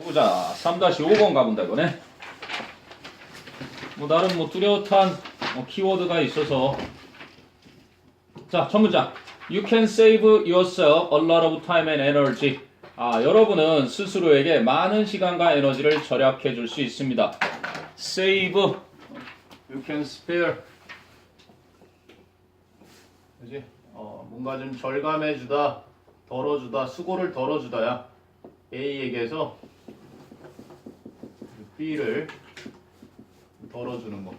보자. 3-5번 가본다 이거네. 나름 뚜렷한 키워드가 있어서. 자, 첫 문장. You can save yourself a lot of time and energy. 여러분은 스스로에게 많은 시간과 에너지를 절약해 줄 수 있습니다. Save. You can spare. 그지? 뭔가 좀 절감해 주다, 덜어주다, 수고를 덜어주다야. A에게서 B를 덜어주는 거.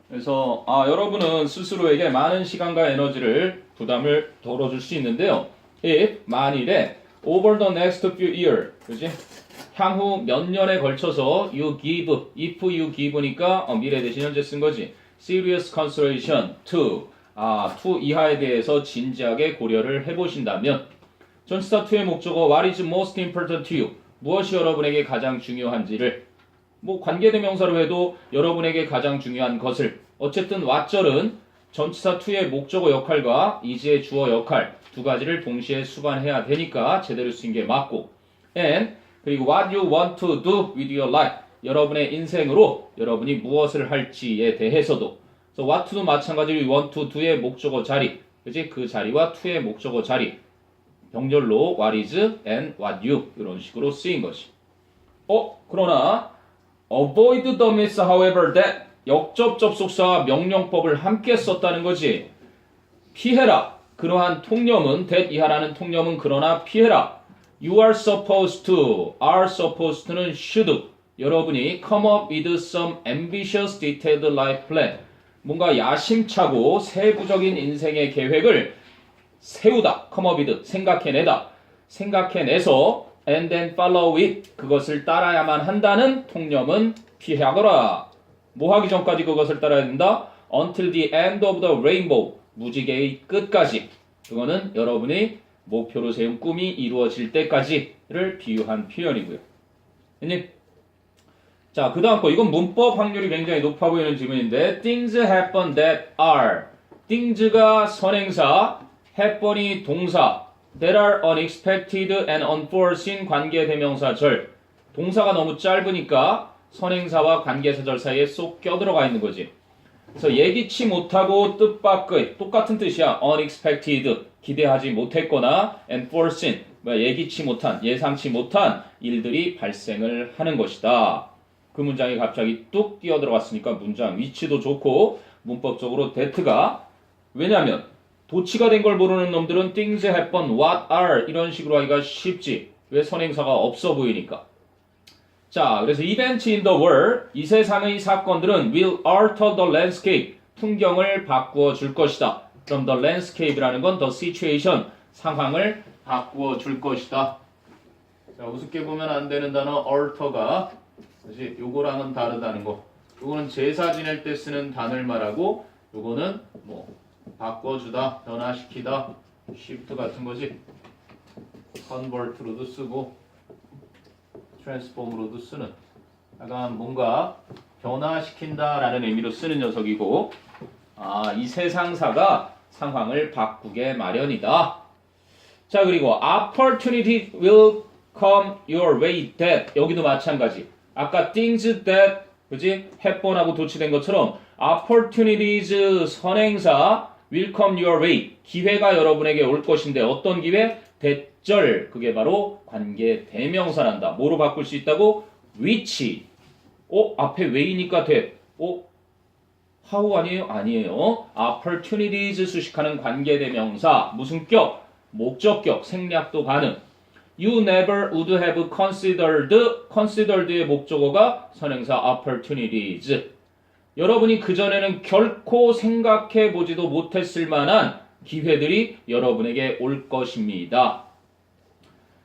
그래서 여러분은 스스로에게 많은 시간과 에너지를 부담을 덜어줄 수 있는데요. If 만일에 over the next few years, 그지? 향후 몇 년에 걸쳐서 you give, if you give니까 미래 대신 현재 쓴 거지. Serious consideration to, to 이하에 대해서 진지하게 고려를 해보신다면 전치사 to의 목적어 what is most important to you, 무엇이 여러분에게 가장 중요한지를 관계대명사로 해도 여러분에게 가장 중요한 것을, 어쨌든 what절은 전치사 to의 목적어 역할과 is의 주어 역할 두 가지를 동시에 수반해야 되니까 제대로 쓰인 게 맞고, and 그리고 what you want to do with your life, 여러분의 인생으로 여러분이 무엇을 할지에 대해서도. 그래서 what to도 마찬가지로 want to do의 목적어 자리, 그지? 그 자리와 to의 목적어 자리 병렬로 what is and what you 이런 식으로 쓰인 것이. 그러나 avoid the miss however that 역접 접속사와 명령법을 함께 썼다는 거지. 피해라. 그러한 통념은 that 이하라는 통념은 그러나 피해라. You are supposed to, are supposed to는 should. 여러분이 come up with some ambitious detailed life plan. 뭔가 야심차고 세부적인 인생의 계획을 세우다, come up with, 생각해내다, 생각해내서 and then follow it, 그것을 따라야만 한다는 통념은 피하거라. 뭐 하기 전까지 그것을 따라야 된다? Until the end of the rainbow, 무지개의 끝까지. 그거는 여러분이 목표로 세운 꿈이 이루어질 때까지를 비유한 표현이고요. 됐니? 자, 그 다음 거, 이건 문법 확률이 굉장히 높아 보이는 지문인데 things happen that are, things가 선행사, happen이 동사, that are unexpected and unforeseen 관계대명사절. 동사가 너무 짧으니까 선행사와 관계사절 사이에 쏙 껴들어가 있는 거지. 그래서 예기치 못하고 뜻밖의, 똑같은 뜻이야. unexpected, 기대하지 못했거나 unforeseen, 예기치 못한, 예상치 못한 일들이 발생을 하는 것이다. 그 문장이 갑자기 뚝 뛰어들어갔으니까 문장 위치도 좋고 문법적으로 that가, 왜냐면 도치가 된 걸 모르는 놈들은 things happen, what are 이런 식으로 하기가 쉽지. 왜? 선행사가 없어 보이니까. 자, 그래서 events in the world, 이 세상의 사건들은 will alter the landscape, 풍경을 바꾸어 줄 것이다. 그럼 the landscape라는 건 the situation, 상황을 바꾸어 줄 것이다. 자, 우습게 보면 안 되는 단어 alter가, 그렇지? 요거랑은 다르다는 거. 요거는 제사 지낼 때 쓰는 단어를 말하고, 요거는 바꿔주다, 변화시키다, shift 같은 거지. convert로도 쓰고 transform로도 쓰는, 약간 뭔가 변화시킨다라는 의미로 쓰는 녀석이고, 이 세상사가 상황을 바꾸게 마련이다. 자, 그리고 opportunity will come your way that, 여기도 마찬가지. 아까 things that, 그지? happen하고 도치된 것처럼 opportunities 선행사 will come your way, 기회가 여러분에게 올 것인데 어떤 기회? 대절, 그게 바로 관계 대명사란다. 뭐로 바꿀 수 있다고? which. 앞에 way니까 돼. how 아니에요? 아니에요. opportunities 수식하는 관계 대명사. 무슨 격? 목적격, 생략도 가능. You never would have considered, considered의 목적어가 선행사 opportunities. 여러분이 그전에는 결코 생각해 보지도 못했을 만한 기회들이 여러분에게 올 것입니다.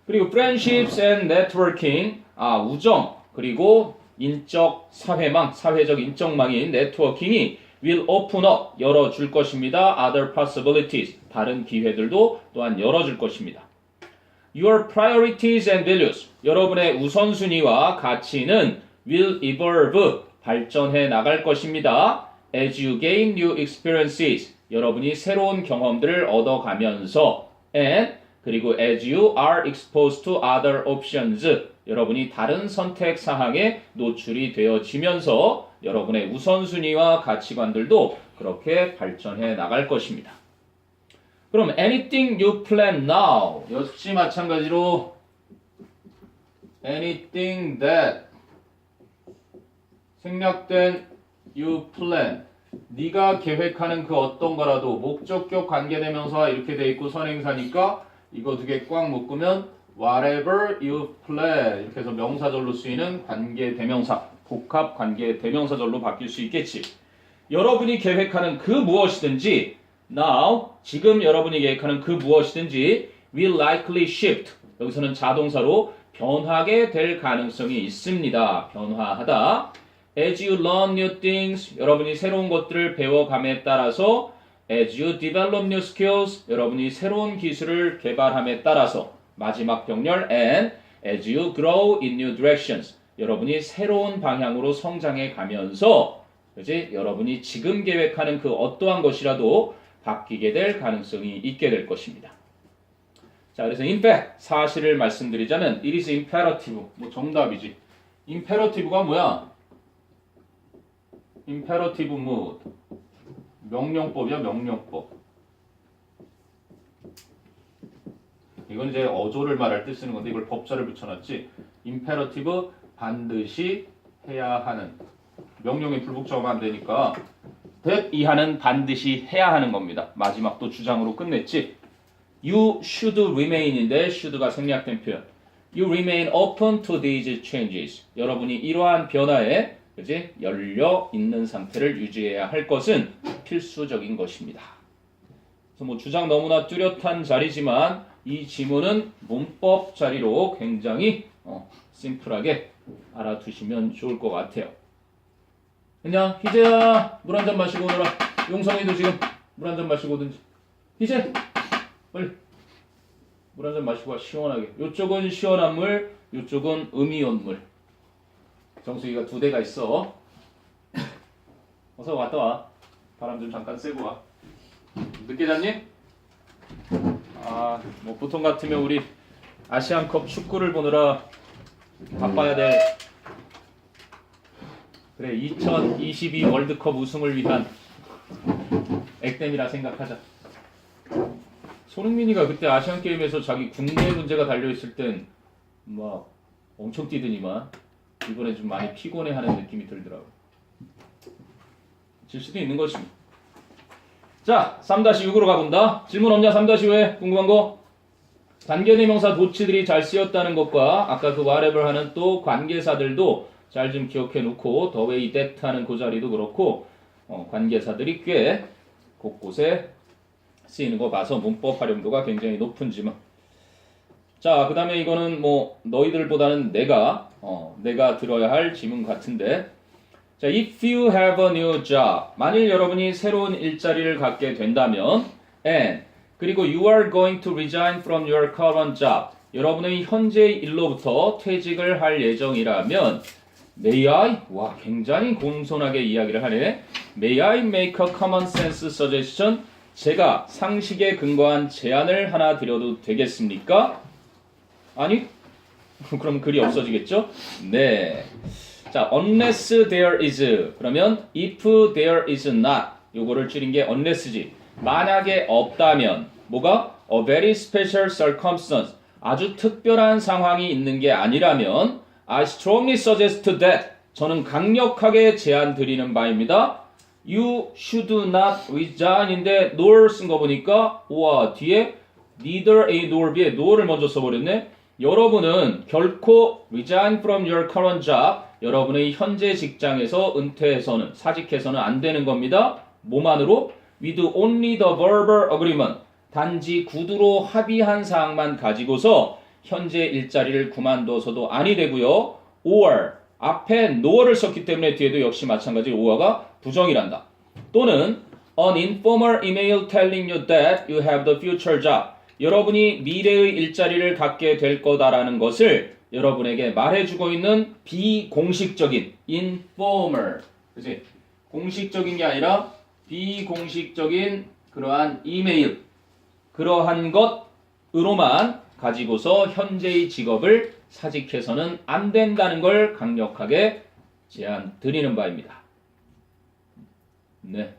그리고 friendships and networking, 우정, 그리고 인적 사회망, 사회적 인적망인 네트워킹이 will open up, 열어줄 것입니다. other possibilities, 다른 기회들도 또한 열어줄 것입니다. Your priorities and values, 여러분의 우선순위와 가치는 will evolve, 발전해 나갈 것입니다. As you gain new experiences, 여러분이 새로운 경험들을 얻어가면서 and 그리고 as you are exposed to other options. 여러분이 다른 선택 사항에 노출이 되어지면서 여러분의 우선순위와 가치관들도 그렇게 발전해 나갈 것입니다. 그럼 anything you plan now. 역시 마찬가지로 anything that 생략된 you plan. 네가 계획하는 그 어떤 거라도 목적격 관계대명사와 이렇게 돼 있고 선행사니까 이거 두 개 꽉 묶으면 whatever you plan 이렇게 해서 명사절로 쓰이는 관계대명사, 복합 관계대명사절로 바뀔 수 있겠지. 여러분이 계획하는 그 무엇이든지 now, 지금 여러분이 계획하는 그 무엇이든지 will likely shift. 여기서는 자동사로 변하게 될 가능성이 있습니다. 변화하다. As you learn new things, 여러분이 새로운 것들을 배워감에 따라서 as you develop new skills, 여러분이 새로운 기술을 개발함에 따라서 마지막 병렬 and as you grow in new directions, 여러분이 새로운 방향으로 성장해 가면서 그지? 여러분이 지금 계획하는 그 어떠한 것이라도 바뀌게 될 가능성이 있게 될 것입니다. 자, 그래서 in fact 사실을 말씀드리자면 it is imperative. 뭐 정답이지. imperative가 뭐야? imperative mood. 명령법이야, 명령법. 이건 이제 어조를 말할 때 쓰는 건데 이걸 법자를 붙여놨지. imperative 반드시 해야 하는. 명령이 불복종하면 안 되니까 that 이하는 반드시 해야 하는 겁니다. 마지막도 주장으로 끝냈지. You should remain인데 should가 생략된 표현. You remain open to these changes. 여러분이 이러한 변화에 그지? 열려 있는 상태를 유지해야 할 것은 필수적인 것입니다. 그래서 뭐 주장 너무나 뚜렷한 자리지만 이 지문은 문법 자리로 굉장히 심플하게 알아두시면 좋을 것 같아요. 그냥 희재야 물 한 잔 마시고 오너라. 용성이도 지금 물 한 잔 마시고 오든지. 희재 빨리 물 한 잔 마시고 와. 시원하게. 요쪽은 시원한 물, 요쪽은 음이온 물. 정수기가 두 대가 있어. 어서 왔다 와. 바람 좀 잠깐 쐬고 와. 늦게 잤니? 뭐 보통 같으면 우리 아시안컵 축구를 보느라 바빠야 될 그래 2022 월드컵 우승을 위한 액땜이라 생각하자. 손흥민이가 그때 아시안 게임에서 자기 국내 문제가 달려 있을 땐 막 엄청 뛰더니만 이번에 좀 많이 피곤해하는 느낌이 들더라고. 질 수도 있는 것입니다. 자, 3-6으로 가본다. 질문 없냐? 3-5에 궁금한 거? 관계대명사 도치들이 잘 쓰였다는 것과 아까 그 whatever 하는 또 관계사들도 잘 좀 기억해 놓고 the way that 하는 그 자리도 그렇고 관계사들이 꽤 곳곳에 쓰이는 거 봐서 문법 활용도가 굉장히 높은지만 자, 그 다음에 이거는 뭐 너희들보다는 내가 들어야 할 지문 같은데 자, if you have a new job 만일 여러분이 새로운 일자리를 갖게 된다면 and 그리고 you are going to resign from your current job 여러분의 현재 일로부터 퇴직을 할 예정이라면 May I? 와, 굉장히 공손하게 이야기를 하네. May I make a common sense suggestion? 제가 상식에 근거한 제안을 하나 드려도 되겠습니까? 아니? 그럼 글이 없어지겠죠? 네. 자, unless there is. 그러면 if there is not. 요거를 줄인 게 unless지. 만약에 없다면 뭐가? A very special circumstance. 아주 특별한 상황이 있는 게 아니라면 I strongly suggest that. 저는 강력하게 제안 드리는 바입니다. You should not resign인데 nor 쓴 거 보니까 우와 뒤에 neither A nor B에 nor를 먼저 써버렸네. 여러분은 결코 resign from your current job 여러분의 현재 직장에서 은퇴해서는 사직해서는 안 되는 겁니다. 뭐만으로? With only the verbal agreement 단지 구두로 합의한 사항만 가지고서 현재 일자리를 그만둬서도 아니 되고요. or 앞에 no를 썼기 때문에 뒤에도 역시 마찬가지로 or가 부정이란다. 또는 an informal email telling you that you have the future job. 여러분이 미래의 일자리를 갖게 될 거다라는 것을 여러분에게 말해주고 있는 비공식적인 informal, 그치? 공식적인 게 아니라 비공식적인 그러한 이메일, 그러한 것 으로만 가지고서 현재의 직업을 사직해서는 안 된다는 걸 강력하게 제안 드리는 바입니다. 네.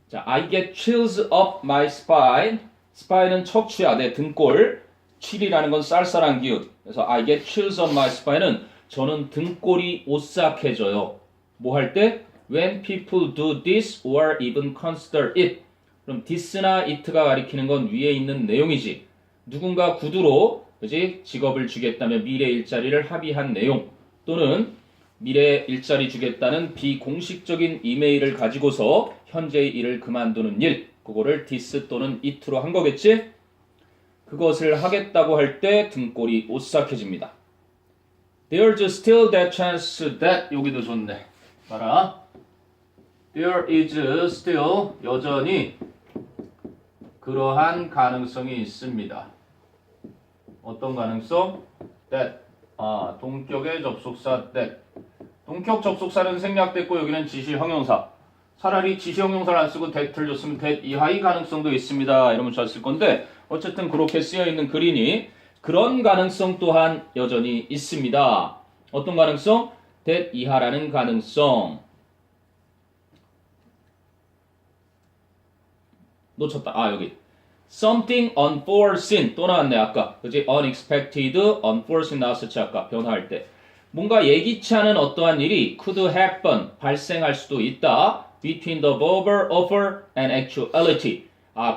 자, I get chills up my spine. spine은 척추야, 내 등골. chill이라는 건 쌀쌀한 기운. 그래서 I get chills up my spine은 저는 등골이 오싹해져요. 뭐 할 때? When people do this or even consider it. 그럼 this나 it가 가리키는 건 위에 있는 내용이지. 누군가 구두로 그지? 직업을 주겠다며 미래 일자리를 합의한 내용 또는 미래 일자리 주겠다는 비공식적인 이메일을 가지고서 현재의 일을 그만두는 일, 그거를 this 또는 it로 한 거겠지? 그것을 하겠다고 할 때 등골이 오싹해집니다. There's still that chance that 여기도 좋네. 봐라. There is still 여전히 그러한 가능성이 있습니다. 어떤 가능성? that 동격의 접속사 that 동격 접속사는 생략됐고 여기는 지시 형용사. 차라리 지시 형용사를 안 쓰고 that을 줬으면 that 이하의 가능성도 있습니다. 이러면 좋았을 건데 어쨌든 그렇게 쓰여 있는 글이니 그런 가능성 또한 여전히 있습니다. 어떤 가능성? that 이하라는 가능성. 놓쳤다. 여기. something unforeseen 또 나왔네 아까. 그지? unexpected, unforeseen 나왔었지 아까 변화할 때. 뭔가 예기치 않은 어떠한 일이 could happen 발생할 수도 있다. between the verbal offer and actuality.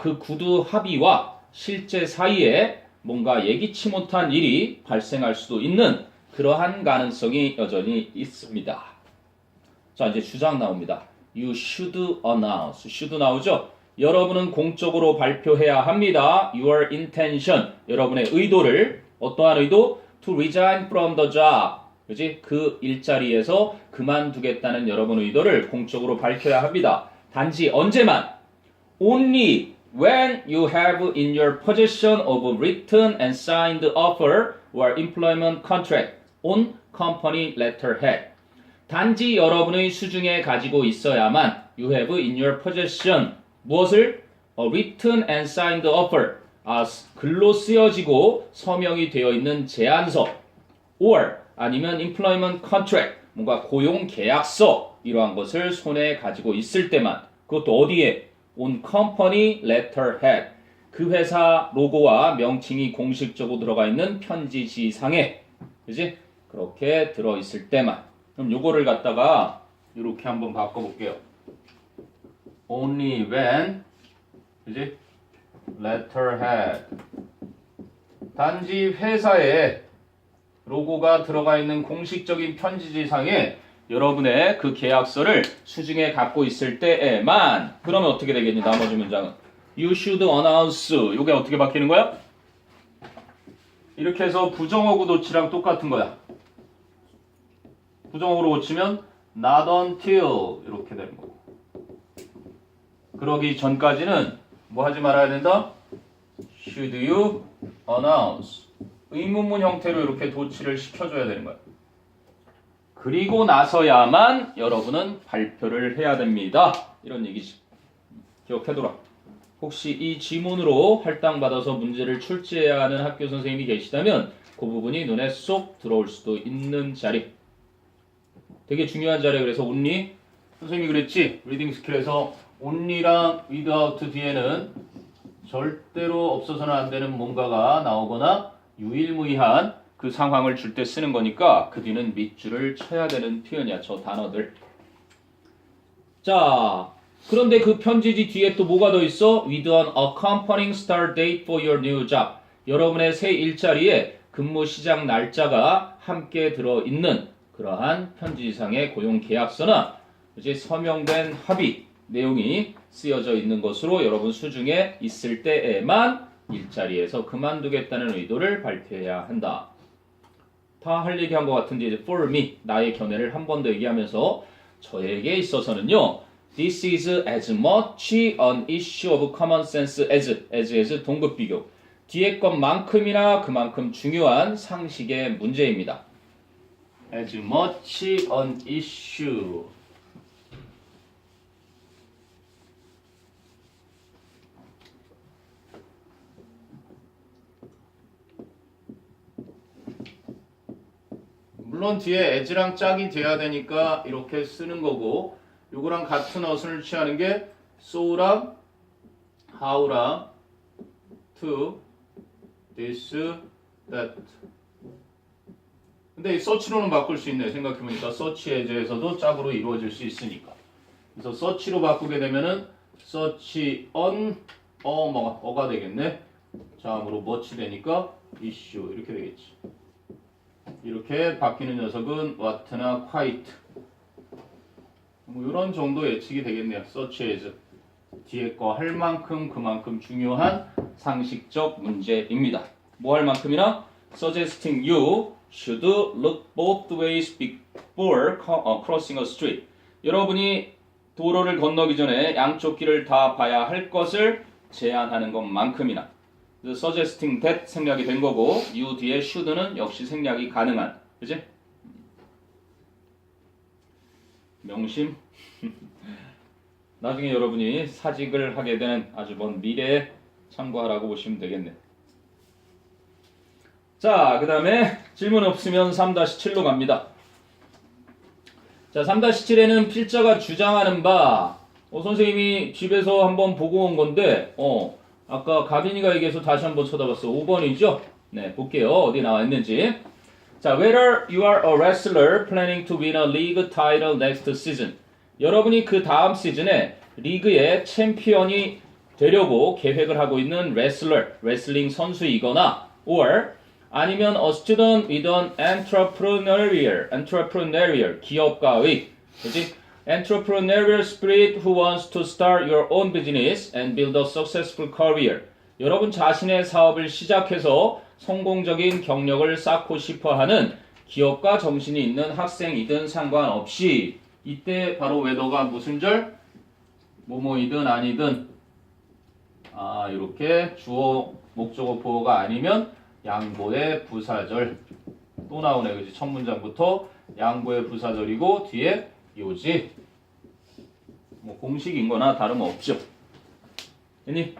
그 구두 합의와 실제 사이에 뭔가 예기치 못한 일이 발생할 수도 있는 그러한 가능성이 여전히 있습니다. 자, 이제 주장 나옵니다. You should announce. should 나오죠? 여러분은 공적으로 발표해야 합니다. Your intention. 여러분의 의도를. 어떠한 의도? To resign from the job. 그지? 그 일자리에서 그만두겠다는 여러분의 의도를 공적으로 밝혀야 합니다. 단지 언제만? Only when you have in your possession of written and signed offer or employment contract on company letterhead. 단지 여러분의 수중에 가지고 있어야만 you have in your possession 무엇을? A written and signed offer. 글로 쓰여지고 서명이 되어 있는 제안서 or 아니면 employment contract 뭔가 고용 계약서 이러한 것을 손에 가지고 있을 때만 그것도 어디에? On company letterhead. 그 회사 로고와 명칭이 공식적으로 들어가 있는 편지지상에 그지? 그렇게 들어있을 때만. 그럼 요거를 갖다가 이렇게 한번 바꿔볼게요. Only when 그지? letterhead. 단지 회사에 로고가 들어가 있는 공식적인 편지지상에 여러분의 그 계약서를 수중에 갖고 있을 때에만. 그러면 어떻게 되겠니? 나머지 문장은 You should announce. 이게 어떻게 바뀌는 거야? 이렇게 해서 부정어구 도치랑 똑같은 거야. 부정어구로 고치면 not until 이렇게 되는 거고. 그러기 전까지는 뭐 하지 말아야 된다? Should you announce. 의문문 형태로 이렇게 도치를 시켜줘야 되는 거야. 그리고 나서야만 여러분은 발표를 해야 됩니다. 이런 얘기지. 기억해둬라. 혹시 이 지문으로 할당받아서 문제를 출제해야 하는 학교 선생님이 계시다면 그 부분이 눈에 쏙 들어올 수도 있는 자리. 되게 중요한 자리에 그래서 only 선생님이 그랬지. 리딩 스킬에서 only랑 without 뒤에는 절대로 없어서는 안 되는 뭔가가 나오거나 유일무이한 그 상황을 줄 때 쓰는 거니까 그 뒤는 밑줄을 쳐야 되는 표현이야. 저 단어들. 자, 그런데 그 편지지 뒤에 또 뭐가 더 있어? With an accompanying start date for your new job. 여러분의 새 일자리에 근무 시작 날짜가 함께 들어있는 그러한 편지지상의 고용 계약서나 이제 서명된 합의 내용이 쓰여져 있는 것으로 여러분 수중에 있을 때에만 일자리에서 그만두겠다는 의도를 발표해야 한다. 다 할 얘기한 것 같은데 이제 for me 나의 견해를 한 번 더 얘기하면서 저에게 있어서는요. This is as much an issue of common sense as 동급 비교. 뒤에 것만큼이나 그만큼 중요한 상식의 문제입니다. As much an issue. 물론 뒤에 as랑 짝이 돼야 되니까 이렇게 쓰는 거고 요거랑 같은 어순을 취하는 게 so랑 how랑 to, this, that. 근데 이 search로는 바꿀 수 있네. 생각해보니까 search as에서도 짝으로 이루어질 수 있으니까. 그래서 search로 바꾸게 되면은 search on, 어가 되겠네. 다음으로 much 되니까 issue 이렇게 되겠지. 이렇게 바뀌는 녀석은 what나 quite. 뭐 이런 정도 예측이 되겠네요. search as. 뒤에 거 할 만큼 그만큼 중요한 상식적 문제입니다. 뭐 할 만큼이나 suggesting you should look both ways before crossing a street. 여러분이 도로를 건너기 전에 양쪽 길을 다 봐야 할 것을 제안하는 것만큼이나 suggesting that 생략이 된 거고 you 뒤에 should는 역시 생략이 가능한 그치? 명심 나중에 여러분이 사직을 하게 되는 아주 먼 미래에 참고하라고 보시면 되겠네. 자, 그 다음에 질문 없으면 3-7로 갑니다. 자, 3-7에는 필자가 주장하는 바 선생님이 집에서 한번 보고 온 건데 아까 가빈이가 얘기해서 다시 한번 쳐다봤어. 5번이죠? 네, 볼게요. 어디 나와 있는지. 자, whether you are a wrestler planning to win a league title next season. 여러분이 그 다음 시즌에 리그의 챔피언이 되려고 계획을 하고 있는 레슬링 선수이거나 or 아니면 a student with an entrepreneurial 기업가의 그치? entrepreneurial spirit who wants to start your own business and build a successful career. 여러분 자신의 사업을 시작해서 성공적인 경력을 쌓고 싶어하는 기업가 정신이 있는 학생이든 상관없이 이때 바로 whether가 무슨 절? 뭐뭐이든 아니든 이렇게 주어 목적어 보어가 아니면 양보의 부사절 또 나오네. 그치? 첫 문장부터 양보의 부사절이고 뒤에 요지 뭐 공식인 거나 다름없죠. 아니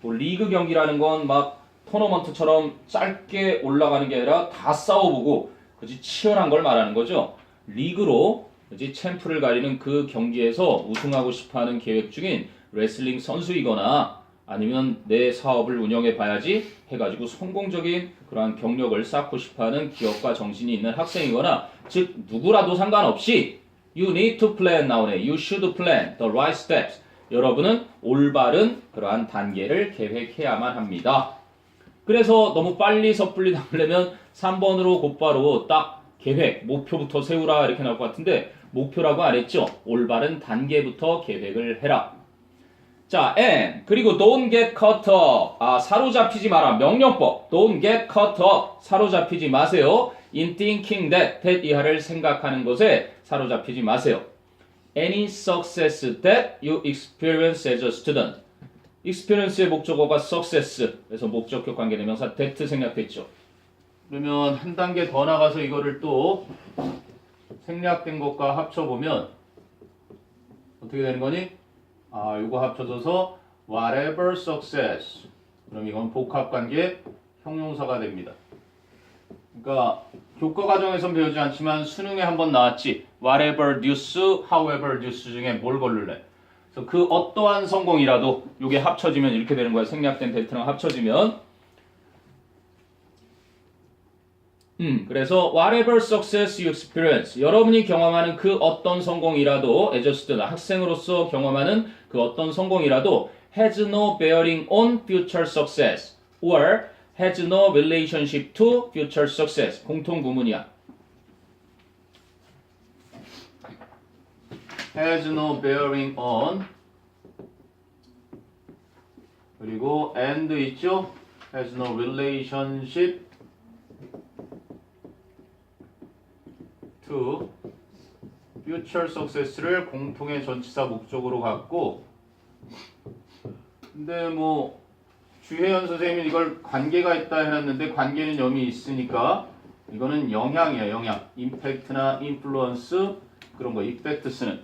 뭐 리그 경기라는 건 막 토너먼트처럼 짧게 올라가는 게 아니라 다 싸워보고 그치? 치열한 걸 말하는 거죠. 리그로 그치? 챔프를 가리는 그 경기에서 우승하고 싶어하는 계획 중인 레슬링 선수이거나 아니면 내 사업을 운영해 봐야지 해가지고 성공적인 그러한 경력을 쌓고 싶어하는 기업가 정신이 있는 학생이거나 즉 누구라도 상관없이 you need to plan 나오네. you should plan the right steps. 여러분은 올바른 그러한 단계를 계획해야만 합니다. 그래서 너무 빨리 섣불리 나오려면 3번으로 곧바로 딱 계획, 목표부터 세우라 이렇게 나올 것 같은데 목표라고 안 했죠? 올바른 단계부터 계획을 해라. 자, and 그리고 don't get caught up. 사로잡히지 마라. 명령법. don't get caught up. 사로잡히지 마세요. in thinking that 이하를 생각하는 것에 사로잡히지 마세요. any success that you experience as a student. experience의 목적어가 success. 그래서 목적격 관계대명사 that 생략됐죠. 그러면 한 단계 더 나가서 이거를 또 생략된 것과 합쳐보면 어떻게 되는 거니? 이거 합쳐져서 whatever success. 그럼 이건 복합관계 형용사가 됩니다. 그러니까 교과 과정에선 배우지 않지만 수능에 한번 나왔지. whatever news, however news 중에 뭘 고를래? 그래서 그 어떠한 성공이라도 이게 합쳐지면 이렇게 되는 거야. 생략된 데이트랑 합쳐지면 그래서 whatever success you experience 여러분이 경험하는 그 어떤 성공이라도 as a student 학생으로서 경험하는 그 어떤 성공이라도 has no bearing on future success or has no relationship to future success 공통 구문이야. has no bearing on 그리고 and 있죠? has no relationship to future success를 공통의 전치사 목적으로 갖고 근데 뭐 주혜연 선생님이 이걸 관계가 있다 해놨는데 관계는 염이 있으니까 이거는 영향이에요. 영향. 임팩트나 인플루언스 그런 거 이펙트 쓰는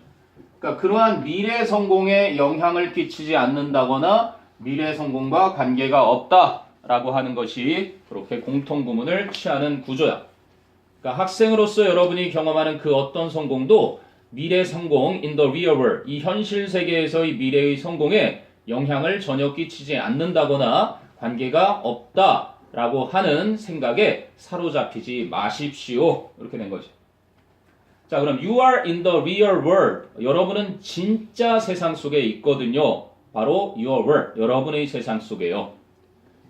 그러니까 그러한 미래 성공에 영향을 끼치지 않는다거나 미래 성공과 관계가 없다라고 하는 것이 그렇게 공통 구문을 취하는 구조야. 그러니까 학생으로서 여러분이 경험하는 그 어떤 성공도 미래 성공, in the real world, 이 현실 세계에서의 미래의 성공에 영향을 전혀 끼치지 않는다거나 관계가 없다라고 하는 생각에 사로잡히지 마십시오. 이렇게 된 거죠. 자, 그럼 you are in the real world. 여러분은 진짜 세상 속에 있거든요. 바로 your world, 여러분의 세상 속에요.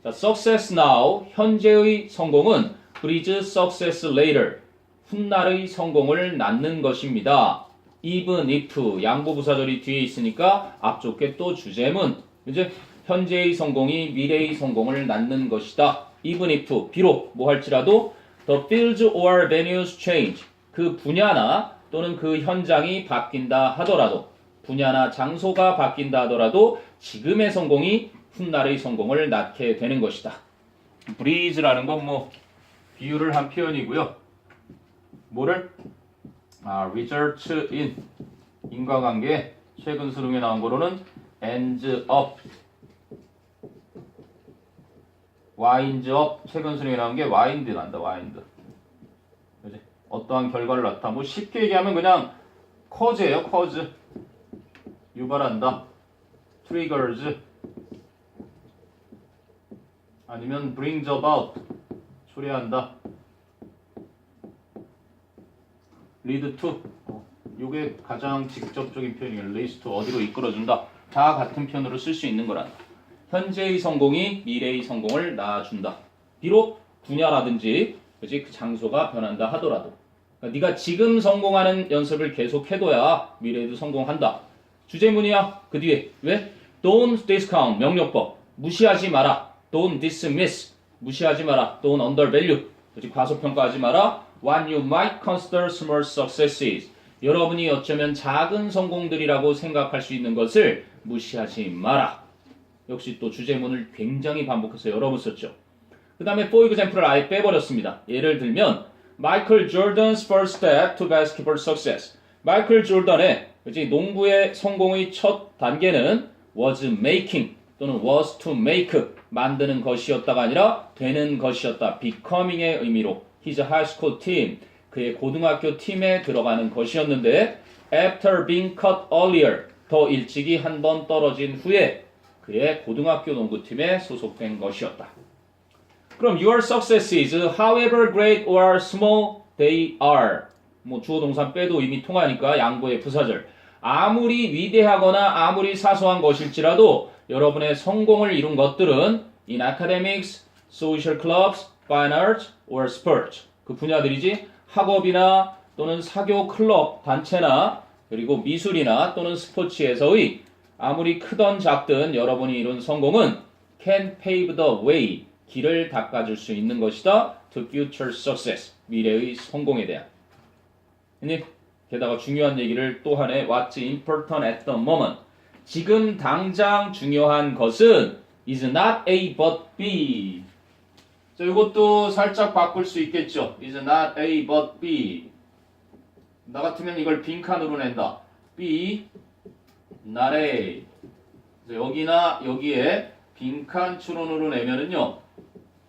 자, success now, 현재의 성공은 breeds success later, 훗날의 성공을 낳는 것입니다. even if, 양보부사절이 뒤에 있으니까 앞쪽 게 또 주제문. 이제 현재의 성공이 미래의 성공을 낳는 것이다. even if, 비록 뭐 할지라도 the fields or venues change, 그 분야나 또는 그 현장이 바뀐다 하더라도, 분야나 장소가 바뀐다 하더라도 지금의 성공이 훗날의 성공을 낳게 되는 것이다. breeds라는 건 뭐 비유를 한 표현이고요. 뭐를? results in, 인과관계, 최근 수능에 나온 거로는 ends up, winds up, 최근 수능에 나온 게 wind 난다, wind. 그지? 어떠한 결과를 낳다. 뭐 쉽게 얘기하면 그냥 cause예요, cause. 유발한다. triggers. 아니면 brings about, 초래한다. lead to, 요게 가장 직접적인 표현이에요. leads to, 어디로 이끌어준다. 다 같은 표현으로 쓸 수 있는 거란다. 현재의 성공이 미래의 성공을 낳아준다. 비록 분야라든지 그치? 그 장소가 변한다 하더라도. 그러니까 네가 지금 성공하는 연습을 계속 해둬야 미래에도 성공한다. 주제문이야. 그 뒤에 왜? Don't discount, 명령법. 무시하지 마라. Don't dismiss, 무시하지 마라. Don't undervalue, 그치? 과소평가하지 마라. What you might consider small successes, 여러분이 어쩌면 작은 성공들이라고 생각할 수 있는 것을 무시하지 마라. 역시 또 주제문을 굉장히 반복해서 여러 번 썼죠. 그 다음에 for example을 아예 빼버렸습니다. 예를 들면 마이클 조던's first step to basketball success, 마이클 조던의 그치? 농구의 성공의 첫 단계는 was making 또는 was to make, 만드는 것이었다가 아니라 되는 것이었다. becoming의 의미로 his high school team, 그의 고등학교 팀에 들어가는 것이었는데 after being cut earlier, 더 일찍이 한 번 떨어진 후에 그의 고등학교 농구팀에 소속된 것이었다. 그럼 your successes, however great or small they are, 뭐 주어 동사 빼도 이미 통하니까 양보의 부사절. 아무리 위대하거나 아무리 사소한 것일지라도 여러분의 성공을 이룬 것들은 in academics, social clubs, fine arts or sports, 그 분야들이지 학업이나 또는 사교 클럽 단체나 그리고 미술이나 또는 스포츠에서의 아무리 크던 작든 여러분이 이룬 성공은 can pave the way, 길을 닦아줄 수 있는 것이다. to future success, 미래의 성공에 대한. 게다가 중요한 얘기를 또 하네. What's important at the moment, 지금 당장 중요한 것은 is not A but B. 자, 이것도 살짝 바꿀 수 있겠죠. is not A but B. 나 같으면 이걸 빈칸으로 낸다. B, not A. 여기나 여기에 빈칸 추론으로 내면은요,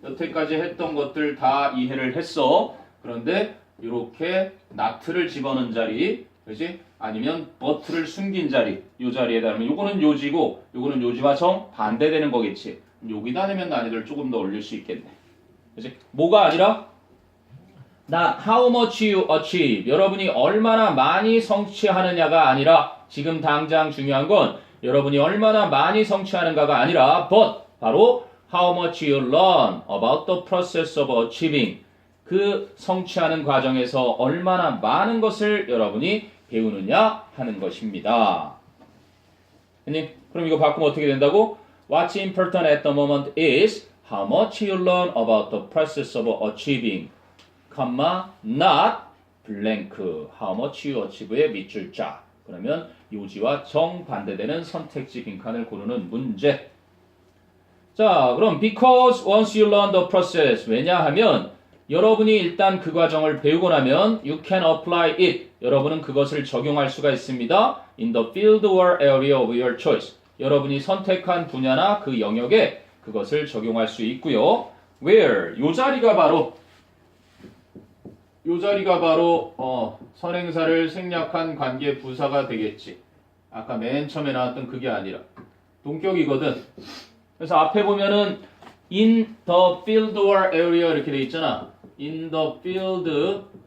여태까지 했던 것들 다 이해를 했어. 그런데 이렇게 not를 집어넣은 자리, 그지? 아니면 but를 숨긴 자리, 이 자리에다 하면 요거는 요지고 요거는 요지와 정 반대되는 거겠지. 여기다 내면 난이도를 조금 더 올릴 수 있겠네. 그지? 뭐가 아니라 not how much you achieve, 여러분이 얼마나 많이 성취하느냐가 아니라, 지금 당장 중요한 건 여러분이 얼마나 많이 성취하는가가 아니라 but, 바로 how much you learn about the process of achieving, 그 성취하는 과정에서 얼마나 많은 것을 여러분이 배우느냐 하는 것입니다. 그럼 이거 바꾸면 어떻게 된다고? What's important at the moment is how much you learn about the process of achieving, not blank, how much you achieve의 밑줄 자. 그러면 요지와 정반대되는 선택지 빈칸을 고르는 문제. 자, 그럼 because once you learn the process, 왜냐하면 여러분이 일단 그 과정을 배우고 나면 you can apply it, 여러분은 그것을 적용할 수가 있습니다. in the field or area of your choice, 여러분이 선택한 분야나 그 영역에 그것을 적용할 수 있고요. where, 요 자리가 바로 요 자리가 바로 선행사를 생략한 관계 부사가 되겠지. 아까 맨 처음에 나왔던 그게 아니라 동격이거든. 그래서 앞에 보면은 in the field or area 이렇게 돼 있잖아. in the field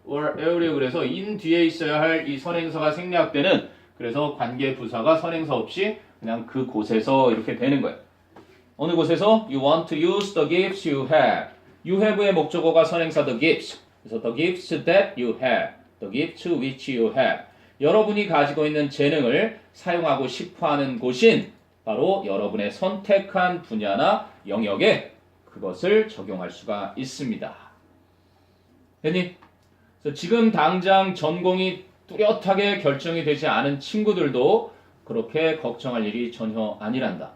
or area 그래서 in 뒤에 있어야 할 이 선행사가 생략되는 그래서 관계 부사가 선행사 없이 그냥 그 곳에서 이렇게 되는 거야. 어느 곳에서? You want to use the gifts you have. You have의 목적어가 선행사 the gifts. 그래서 the gifts that you have. The gifts which you have. 여러분이 가지고 있는 재능을 사용하고 싶어하는 곳인 바로 여러분의 선택한 분야나 영역에 그것을 적용할 수가 있습니다. 됐니? 그래서 지금 당장 전공이 뚜렷하게 결정이 되지 않은 친구들도 그렇게 걱정할 일이 전혀 아니란다.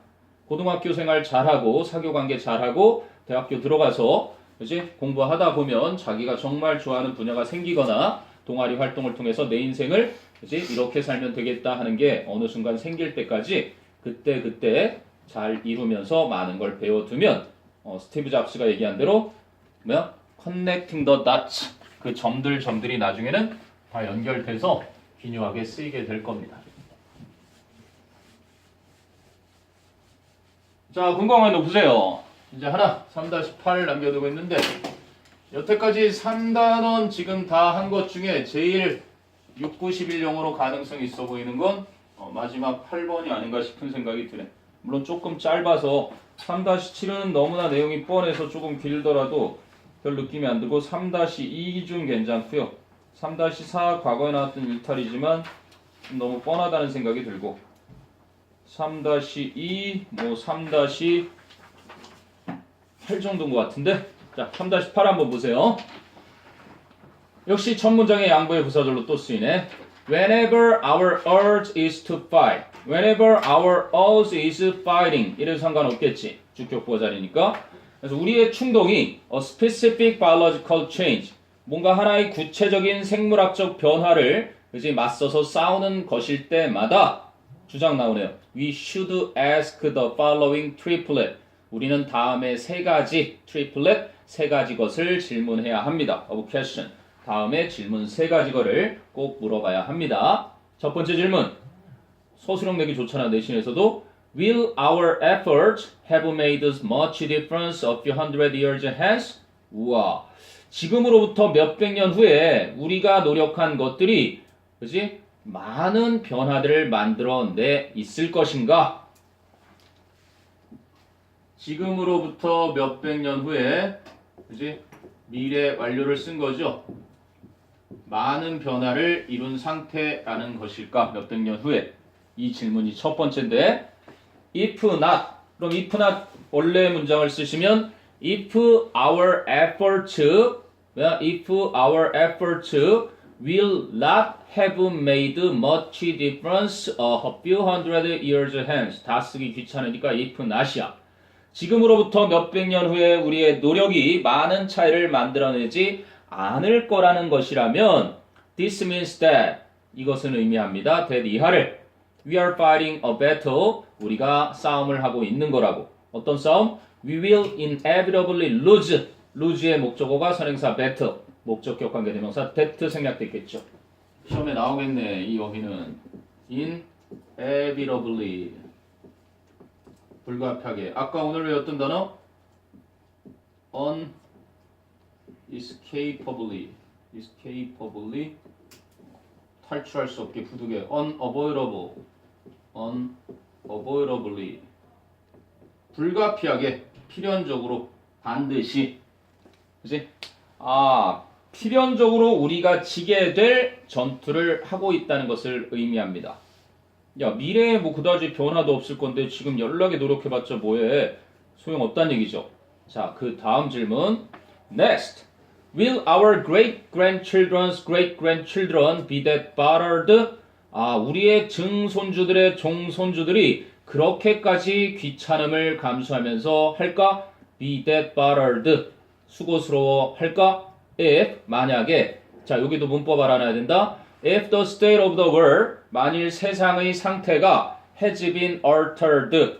고등학교 생활 잘하고 사교관계 잘하고 대학교 들어가서 그치? 공부하다 보면 자기가 정말 좋아하는 분야가 생기거나 동아리 활동을 통해서 내 인생을 그치? 이렇게 살면 되겠다 하는 게 어느 순간 생길 때까지 그때 잘 이루면서 많은 걸 배워두면 스티브 잡스가 얘기한 대로 뭐야? Connecting the dots 그 점들이 나중에는 다 연결돼서 기묘하게 쓰이게 될 겁니다. 자, 궁금한 거 보세요. 이제 하나 3-8 남겨두고 있는데 여태까지 3단원 지금 다 한 것 중에 제일 6, 9, 11용으로 가능성이 있어 보이는 건 마지막 8번이 아닌가 싶은 생각이 드네. 물론 조금 짧아서 3-7은 너무나 내용이 뻔해서 조금 길더라도 별 느낌이 안 들고 3-2 기준 괜찮고요. 3-4 과거에 나왔던 일탈이지만 너무 뻔하다는 생각이 들고 3-2 뭐 3-8 정도인 것 같은데 자 3-8 한번 보세요. 역시 첫 문장의 양보의 부사절로 또 쓰이네. Whenever our urge is to fight. Whenever our urge is fighting. 이래도 상관없겠지. 주격부가 자리니까. 그래서 우리의 충동이 a specific biological change. 뭔가 하나의 구체적인 생물학적 변화를 그지 맞서서 싸우는 것일 때마다 주장 나오네요. We should ask the following triplet. 우리는 다음에 세 가지 triplet 세 가지 것을 질문해야 합니다. of question. 다음에 질문 세 가지 거를 꼭 물어봐야 합니다. 첫 번째 질문. 소수령 내기 좋잖아 내신에서도. Will our efforts have made much difference a few hundred years hence? 우와. 지금으로부터 몇백 년 후에 우리가 노력한 것들이 그지? 많은 변화들을 만들어내 있을 것인가? 지금으로부터 몇백 년 후에 그지? 미래 완료를 쓴 거죠. 많은 변화를 이룬 상태라는 것일까? 몇백 년 후에. 이 질문이 첫 번째인데 if not 그럼 if not 원래 문장을 쓰시면 if our efforts will not have made much difference a few hundred years hence 다 쓰기 귀찮으니까 if not이야. 지금으로부터 몇백 년 후에 우리의 노력이 많은 차이를 만들어내지 않을 거라는 것이라면 this means that 이것은 의미합니다. that 이하를 we are fighting a battle 우리가 싸움을 하고 있는 거라고. 어떤 싸움? we will inevitably lose의 목적어가 선행사 battle 목적격 관계대명사 that 생략됐겠죠. 시험에 나오겠네. 이 어휘는 inevitably 불가피하게. 아까 오늘 외웠던 단어 unescapably 탈출할 수 없게 부득이 unavoidably 불가피하게 필연적으로 반드시 그치? 필연적으로 우리가 지게 될 전투를 하고 있다는 것을 의미합니다. 야 미래에 뭐 그다지 변화도 없을 건데 지금 연락에 노력해봤자 뭐해 소용없다는 얘기죠. 자 그 다음 질문 Next Will our great-grandchildren's great-grandchildren be that bothered? 우리의 증손주들의 종손주들이 그렇게까지 귀찮음을 감수하면서 할까? Be that bothered. 수고스러워 할까? If, 만약에. 자, 여기도 문법 알아놔야 된다. If the state of the world, 만일 세상의 상태가 has been altered.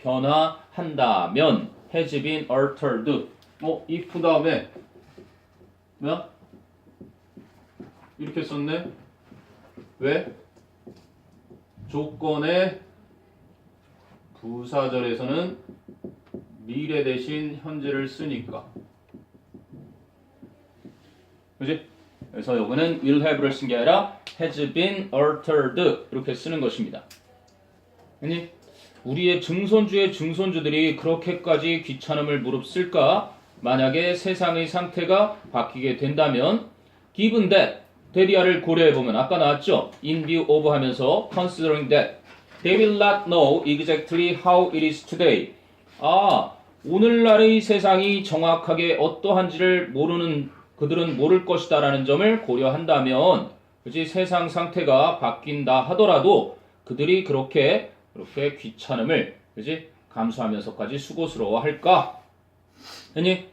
변화한다면 has been altered. if 다음에 뭐야? 이렇게 썼네. 왜? 조건의 부사절에서는 미래 대신 현재를 쓰니까. 그지? 그래서 요거는 will have를 쓴 게 아니라 has been altered 이렇게 쓰는 것입니다. 아니, 우리의 증손주의 증손주들이 그렇게까지 귀찮음을 무릅쓸까? 만약에 세상의 상태가 바뀌게 된다면 given that 대리아를 고려해보면 아까 나왔죠? in view of 하면서 considering that they will not know exactly how it is today. 오늘날의 세상이 정확하게 어떠한지를 그들은 모를 것이다 라는 점을 고려한다면 그치? 세상 상태가 바뀐다 하더라도 그들이 그렇게 귀찮음을 그치? 감수하면서까지 수고스러워 할까? 아니?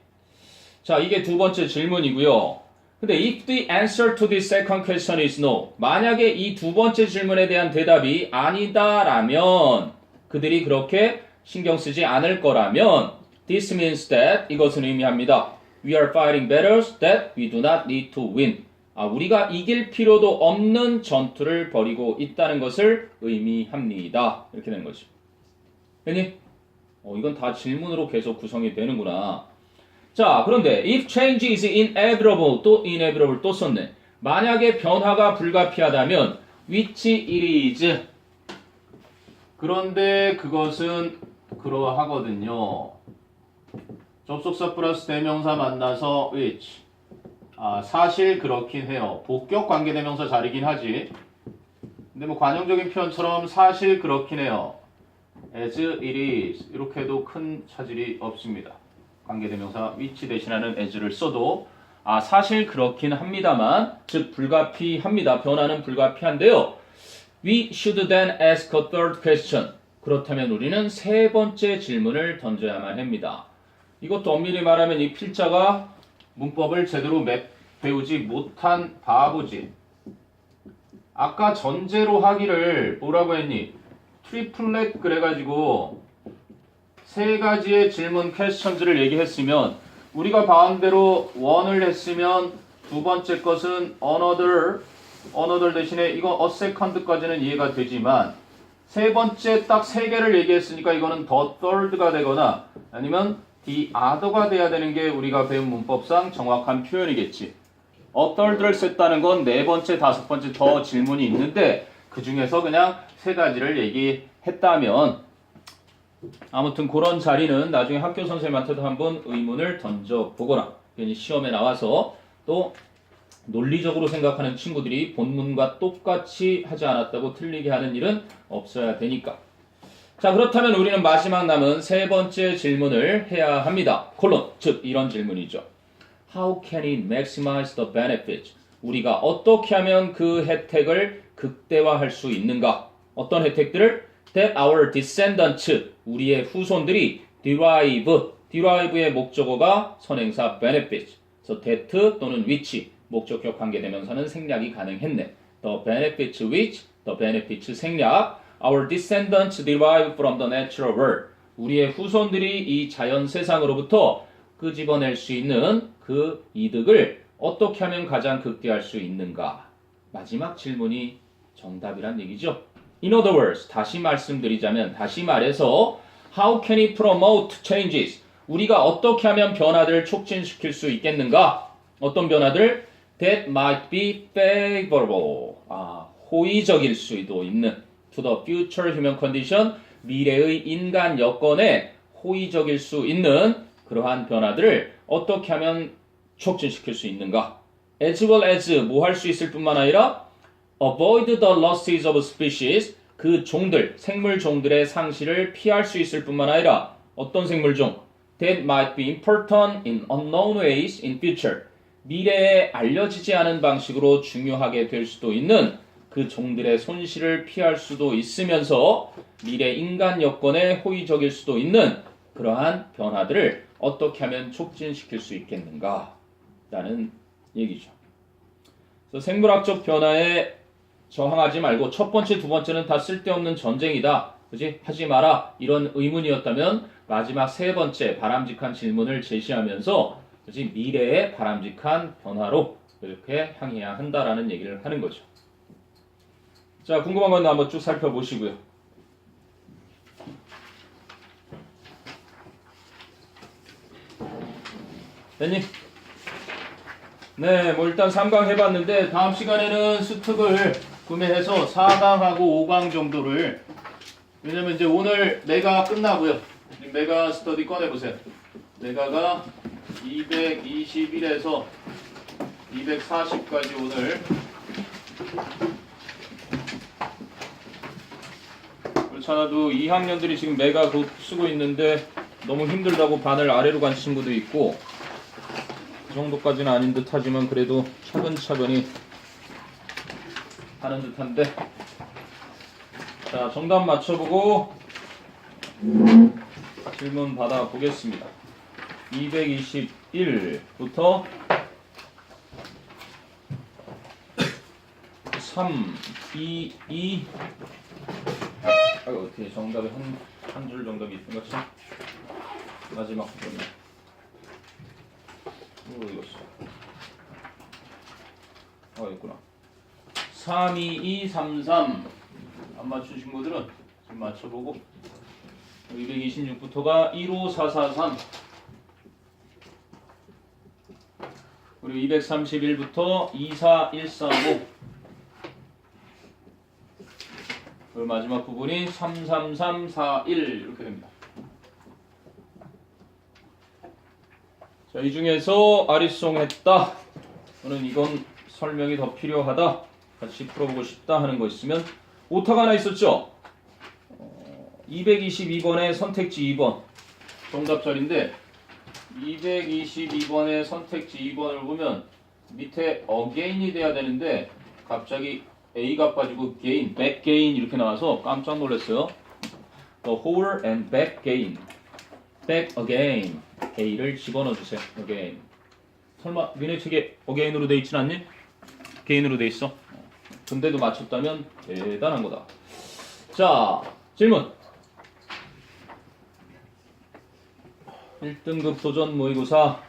자, 이게 두 번째 질문이고요. 근데 if the answer to this second question is no, 만약에 이 두 번째 질문에 대한 대답이 아니다라면 그들이 그렇게 신경 쓰지 않을 거라면 this means that 이것은 의미합니다. We are fighting battles that we do not need to win. 우리가 이길 필요도 없는 전투를 벌이고 있다는 것을 의미합니다. 이렇게 되는 거죠. 됐니? 이건 다 질문으로 계속 구성이 되는구나. 자, 그런데 if change is inevitable 또 inevitable 또 썼네. 만약에 변화가 불가피하다면 which it is. 그런데 그것은 그러하거든요. 접속사 플러스 대명사 만나서 which. 사실 그렇긴 해요. 복격 관계대명사 자리긴 하지. 근데 뭐 관용적인 표현처럼 사실 그렇긴 해요. as it is 이렇게도 큰 차질이 없습니다. 관계대명사 which 대신하는 as를 써도 사실 그렇긴 합니다만 즉 불가피합니다. 변화는 불가피한데요. We should then ask a third question. 그렇다면 우리는 세 번째 질문을 던져야만 합니다. 이것도 엄밀히 말하면 이 필자가 문법을 제대로 배우지 못한 바보지. 아까 전제로 하기를 뭐라고 했니? 트리플렛 그래가지고 세 가지의 질문 퀘스천즈를 얘기했으면 우리가 봐온 대로 원을 했으면 두 번째 것은 another 대신에 이거 a second까지는 이해가 되지만 세 번째 딱 세 개를 얘기했으니까 이거는 the third가 되거나 아니면 the other가 돼야 되는 게 우리가 배운 문법상 정확한 표현이겠지. a third를 썼다는 건 네 번째, 다섯 번째 더 질문이 있는데 그 중에서 그냥 세 가지를 얘기했다면 아무튼 그런 자리는 나중에 학교 선생님한테도 한번 의문을 던져보거나 괜히 시험에 나와서 또 논리적으로 생각하는 친구들이 본문과 똑같이 하지 않았다고 틀리게 하는 일은 없어야 되니까. 자, 그렇다면 우리는 마지막 남은 세 번째 질문을 해야 합니다. 콜론, 즉 이런 질문이죠. How can it maximize the benefits? 우리가 어떻게 하면 그 혜택을 극대화할 수 있는가? 어떤 혜택들을? That our descendants, 우리의 후손들이 derive의 목적어가 선행사 benefits. 그래서 that 또는 which, 목적격 관계대명사는 생략이 가능했네. The benefits which, the benefits 생략. Our descendants derive from the natural world. 우리의 후손들이 이 자연 세상으로부터 끄집어낼 수 있는 그 이득을 어떻게 하면 가장 극대화할 수 있는가? 마지막 질문이 정답이란 얘기죠. In other words, 다시 말씀드리자면, 다시 말해서 How can it promote changes? 우리가 어떻게 하면 변화들을 촉진시킬 수 있겠는가? 어떤 변화들? That might be favorable. 호의적일 수도 있는 to the future human condition, 미래의 인간 여건에 호의적일 수 있는 그러한 변화들을 어떻게 하면 촉진시킬 수 있는가? As well as 뭐 할 수 있을 뿐만 아니라 avoid the losses of species, 그 종들, 생물 종들의 상실을 피할 수 있을 뿐만 아니라 어떤 생물종? That might be important in unknown ways in future. 미래에 알려지지 않은 방식으로 중요하게 될 수도 있는 그 종들의 손실을 피할 수도 있으면서 미래 인간 여건에 호의적일 수도 있는 그러한 변화들을 어떻게 하면 촉진시킬 수 있겠는가? 라는 얘기죠. 그래서 생물학적 변화에 저항하지 말고 첫 번째, 두 번째는 다 쓸데없는 전쟁이다. 그지? 하지 마라. 이런 의문이었다면 마지막 세 번째 바람직한 질문을 제시하면서 그지? 미래의 바람직한 변화로 이렇게 향해야 한다라는 얘기를 하는 거죠. 자, 궁금한 건 한번 쭉 살펴보시고요. 됐니? 네, 뭐 일단 3강 해봤는데 다음 시간에는 수특을 구매해서 4강하고 5강 정도를, 왜냐면 이제 오늘 메가 끝나고요. 메가 스터디 꺼내보세요. 메가가 221에서 240까지 오늘, 그렇지 않아도 2학년들이 지금 메가 곧 쓰고 있는데 너무 힘들다고 반을 아래로 간 친구도 있고, 그 정도까지는 아닌 듯 하지만 그래도 차근차근히 하는 듯한데, 자, 정답 맞춰보고 질문 받아보겠습니다. 221부터 3, 2, 2. 어떻게 정답이 한 줄 정답이 있는 것이 마지막 부분이네. 이거 있구나. 3, 2, 2, 3, 3. 안 맞춘 친구들은 지금 맞춰보고. 226부터가 15443. 그리고 231부터 24135. 그리고 마지막 부분이 33341 이렇게 됩니다. 자, 이 중에서 아리송 했다. 저는 이건 설명이 더 필요하다. 같이 풀어보고 싶다 하는 거 있으면 오타가 하나 있었죠. 222번의 선택지 2번 정답 자리인데 222번의 선택지 2번을 보면 밑에 again이 돼야 되는데 갑자기 A가 빠지고 gain, back gain 이렇게 나와서 깜짝 놀랐어요. The whole and back gain, back again. A를 집어넣어 주세요. again. 설마 니네 책에 again으로 돼 있진 않니? gain으로 돼 있어. 근데도 맞췄다면 대단한 거다. 자, 질문. 1등급 도전 모의고사.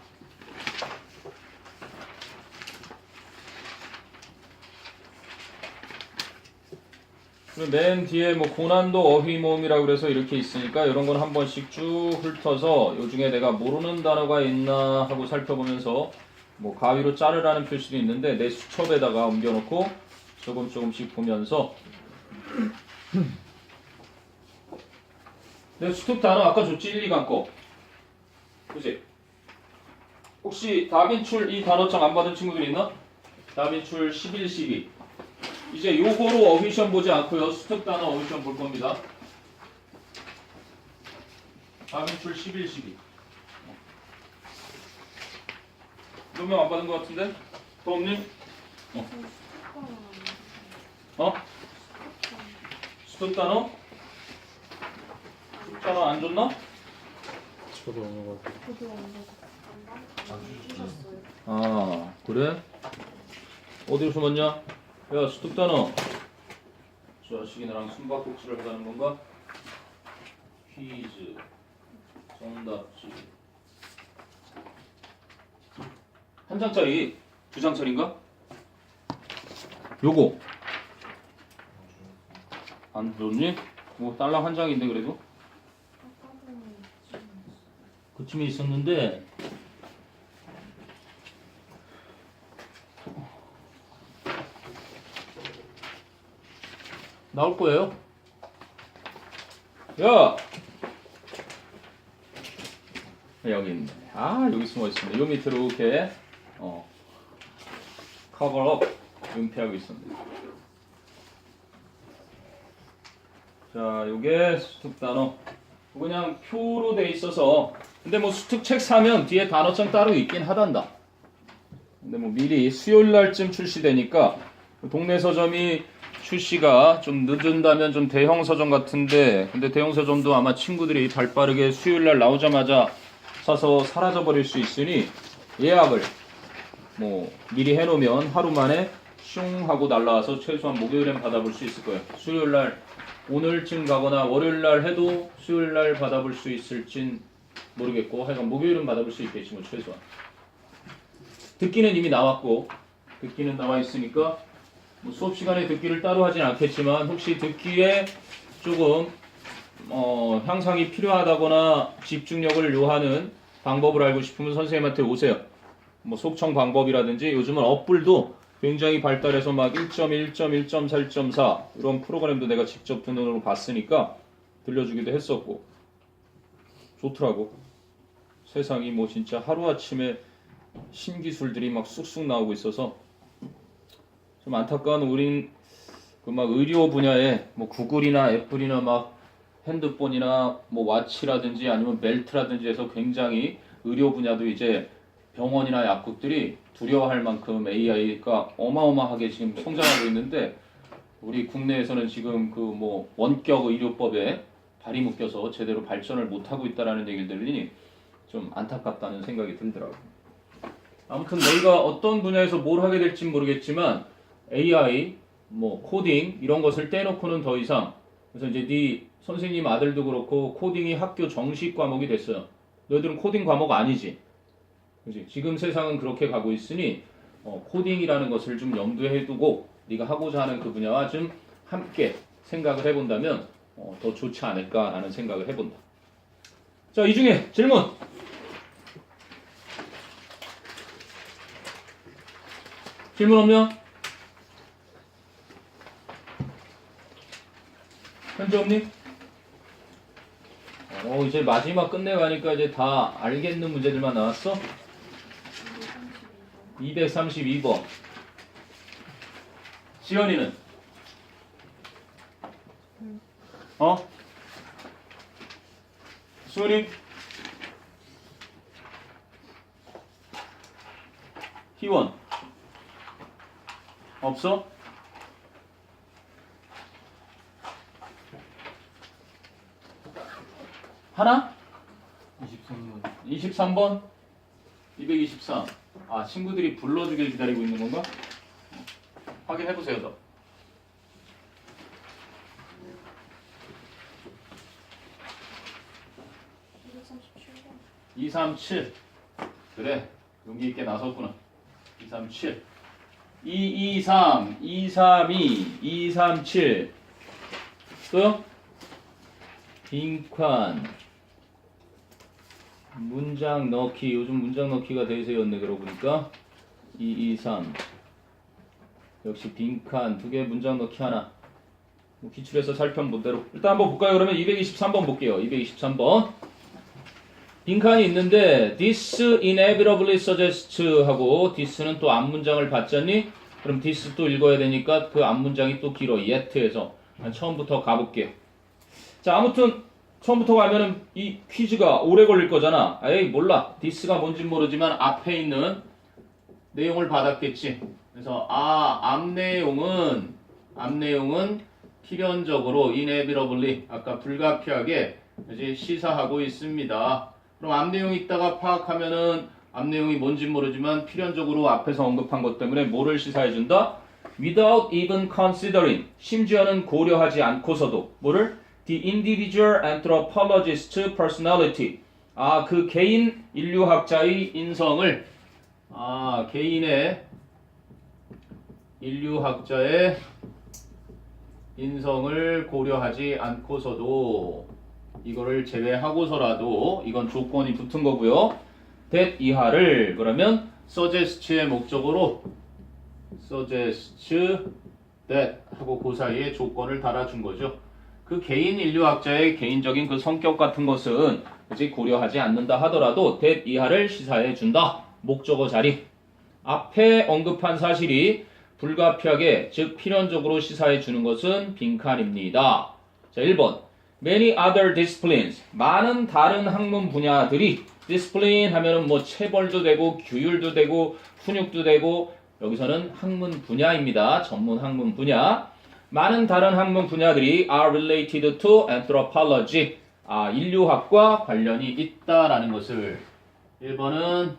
맨 뒤에 뭐 고난도 어휘 모음이라고 그래서 이렇게 있으니까 이런 건 한 번씩 쭉 훑어서 요 중에 내가 모르는 단어가 있나 하고 살펴보면서 뭐 가위로 자르라는 표시도 있는데 내 수첩에다가 옮겨놓고 조금씩 보면서 내 수첩 단어 아까 줬지 1, 2강 거. 그치? 혹시 다빈출 이 단어장 안 받은 친구들 있나? 다빈출 11, 12. 이제 요거로 어휘시험 보지 않고요. 수특 단어 어휘시험 볼 겁니다. 다빈출 11, 12. 몇 명 안 받은 것 같은데? 더 없니? 수특 단어? 수특 단어 안 줬나? 저도 안 아, 그래? 어디로 숨었냐? 야, 수특 단어. 저 자식이 나랑 숨바꼭질을 하자는 건가? 퀴즈, 정답지. 한 장짜리, 두 장짜리인가? 요거. 안 줬니? 뭐 딸랑 한 장인데 그래도? 그쯤에 있었는데 나올 거예요. 야! 여기 있네. 아, 여기 숨어 있습니다. 요 밑으로 이렇게 커버업 은폐하고 있습니다. 자, 요게 수특 단어. 그냥 표로 돼 있어서 근데 뭐 수특 책 사면 뒤에 단어장 따로 있긴 하단다. 근데 뭐 미리 수요일 날쯤 출시되니까 동네 서점이 출시가 좀 늦은다면 좀 대형 서점 같은데 근데 대형 서점도 아마 친구들이 발빠르게 수요일 날 나오자마자 사서 사라져 버릴 수 있으니 예약을 뭐 미리 해놓으면 하루 만에 슝 하고 날라와서 최소한 목요일엔 받아볼 수 있을 거예요. 수요일 날 오늘쯤 가거나 월요일 날 해도 수요일 날 받아볼 수 있을진 모르겠고 하여간 목요일은 받아볼 수 있겠지 뭐 최소한. 듣기는 이미 나왔고 듣기는 나와 있으니까 뭐 수업 시간에 듣기를 따로 하진 않겠지만 혹시 듣기에 조금 향상이 필요하다거나 집중력을 요하는 방법을 알고 싶으면 선생님한테 오세요. 뭐 속청 방법이라든지 요즘은 어플도 굉장히 발달해서 막 1.1, 1.4, 1.4 이런 프로그램도 내가 직접 두 눈으로 봤으니까 들려주기도 했었고 좋더라고. 세상이 뭐 진짜 하루아침에 신기술들이 막 쑥쑥 나오고 있어서 좀 안타까운 우린 그 막 의료 분야에 뭐 구글이나 애플이나 막 핸드폰이나 뭐 와치라든지 아니면 벨트라든지 해서 굉장히 의료 분야도 이제 병원이나 약국들이 두려워할 만큼 AI가 어마어마하게 지금 성장하고 있는데 우리 국내에서는 지금 그 뭐 원격 의료법에 발이 묶여서 제대로 발전을 못하고 있다라는 얘기를 들으니 좀 안타깝다는 생각이 들더라고요. 아무튼 너희가 어떤 분야에서 뭘 하게 될지 모르겠지만 AI, 뭐 코딩 이런 것을 떼놓고는 더 이상 그래서 이제 네 선생님 아들도 그렇고 코딩이 학교 정식 과목이 됐어요. 너희들은 코딩 과목 아니지? 그렇지? 지금 세상은 그렇게 가고 있으니 코딩이라는 것을 좀 염두에 두고 네가 하고자 하는 그 분야와 좀 함께 생각을 해본다면 더 좋지 않을까라는 생각을 해본다. 자, 이 중에 질문. 질문 없냐? 현재 없니? 이제 마지막 끝내가니까 이제 다 알겠는 문제들만 나왔어? 232번. 지연이는? 수은이? 희원? 없어? 하나? 23번. 23번? 223. 아, 친구들이 불러주길 기다리고 있는 건가? 확인해보세요, 더. 237. 그래, 용기 있게 나섰구나. 237. 223, 232, 237. 또요? 빈칸. 문장 넣기. 요즘 문장 넣기가 대세였네, 그러고 보니까. 223. 역시 빈칸. 두 개 문장 넣기 하나. 뭐 기출해서 살펴본 대로. 일단 한번 볼까요? 그러면 223번 볼게요. 223번. 빈칸이 있는데 this inevitably suggests 하고 this는 또 앞문장을 봤잖니? 그럼 this 또 읽어야 되니까 그 앞문장이 또 길어. yet에서 처음부터 가볼게요. 자, 아무튼 처음부터 가면은 이 퀴즈가 오래 걸릴 거잖아. 에이 몰라. this가 뭔진 모르지만 앞에 있는 내용을 받았겠지. 그래서 앞 내용은 필연적으로 inevitably 아까 불가피하게 이제 시사하고 있습니다. 그럼 앞 내용이 있다가 파악하면은 앞 내용이 뭔진 모르지만 필연적으로 앞에서 언급한 것 때문에 뭐를 시사해준다? Without even considering, 심지어는 고려하지 않고서도 뭐를? The individual anthropologist personality, 그 개인 인류학자의 인성을 개인의 인류학자의 인성을 고려하지 않고서도 이거를 제외하고서라도 이건 조건이 붙은 거고요. that 이하를 그러면 suggest의 목적으로 suggest that 하고 그 사이에 조건을 달아준 거죠. 그 개인 인류학자의 개인적인 그 성격 같은 것은 굳이 고려하지 않는다 하더라도 that 이하를 시사해 준다. 목적어 자리. 앞에 언급한 사실이 불가피하게 즉 필연적으로 시사해 주는 것은 빈칸입니다. 자, 1번. Many other disciplines. 많은 다른 학문 분야들이 discipline 하면은 뭐 체벌도 되고 규율도 되고 훈육도 되고 여기서는 학문 분야입니다. 전문 학문 분야. 많은 다른 학문 분야들이 are related to anthropology. 인류학과 관련이 있다라는 것을 1번은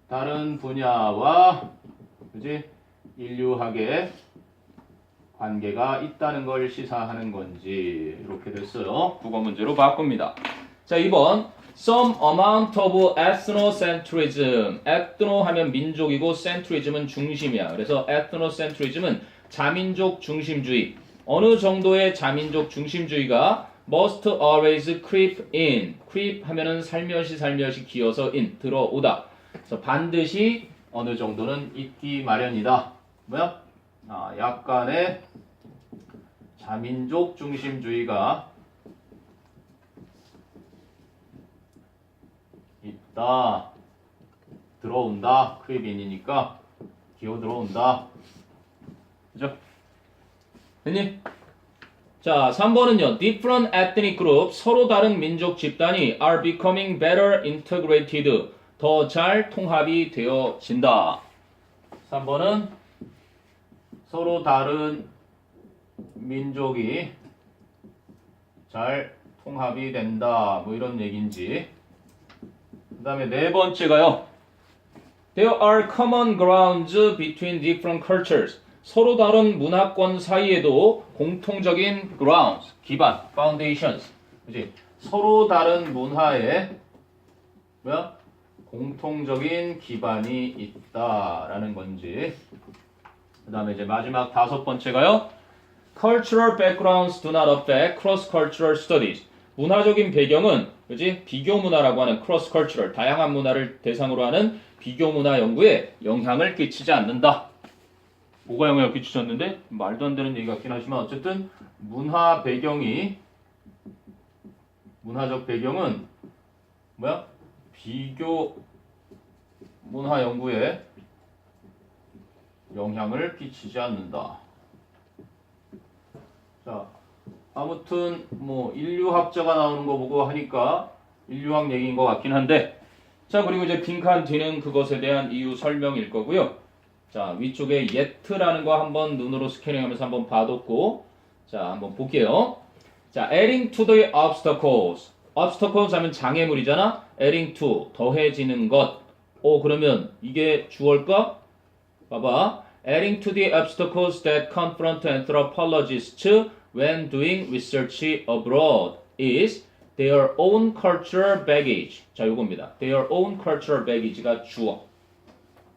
다른 분야와 그지? 인류학의 관계가 있다는 걸 시사하는 건지 이렇게 됐어요. 국어 문제로 바꿉니다. 자, 2번. Some amount of ethnocentrism. ethno 하면 민족이고 centrism은 중심이야. 그래서 ethnocentrism은 자민족 중심주의. 어느 정도의 자민족 중심주의가 must always creep in. creep 하면은 살며시 기어서 in 들어오다. 그래서 반드시 어느 정도는 있기 마련이다. 뭐야? 약간의 자민족 중심주의가 있다. 들어온다. creep in이니까 기어 들어온다. 그죠? 됐니? 자, 3번은요. Different ethnic groups, 서로 다른 민족 집단이 are becoming better integrated, 더 잘 통합이 되어진다. 3번은 서로 다른 민족이 잘 통합이 된다. 뭐 이런 얘기인지. 그 다음에 네 번째가요. There are common grounds between different cultures. 서로 다른 문화권 사이에도 공통적인 grounds, 기반, foundations, 그지? 서로 다른 문화에 뭐야? 공통적인 기반이 있다라는 건지. 그 다음에 이제 마지막 다섯 번째가요. Cultural backgrounds do not affect cross-cultural studies. 문화적인 배경은 그지? 비교 문화라고 하는 cross-cultural, 다양한 문화를 대상으로 하는 비교 문화 연구에 영향을 끼치지 않는다. 뭐가 영향을 끼치셨는데? 말도 안 되는 얘기 같긴 하지만 어쨌든 문화적 배경은 뭐야? 비교 문화 연구에 영향을 끼치지 않는다. 자, 아무튼 뭐 인류학자가 나오는 거 보고 하니까 인류학 얘기인 것 같긴 한데, 자, 그리고 이제 빈칸 뒤는 그것에 대한 이유 설명일 거고요. 자, 위쪽에 yet라는 거 한번 눈으로 스캐닝하면서 한번 봐뒀고, 자, 한번 볼게요. 자, adding to the obstacles. obstacles 하면 장애물이잖아. adding to, 더해지는 것. 그러면 이게 주어일까? 봐봐. adding to the obstacles that confront anthropologists when doing research abroad is their own cultural baggage. 자, 요겁니다. their own cultural baggage가 주어.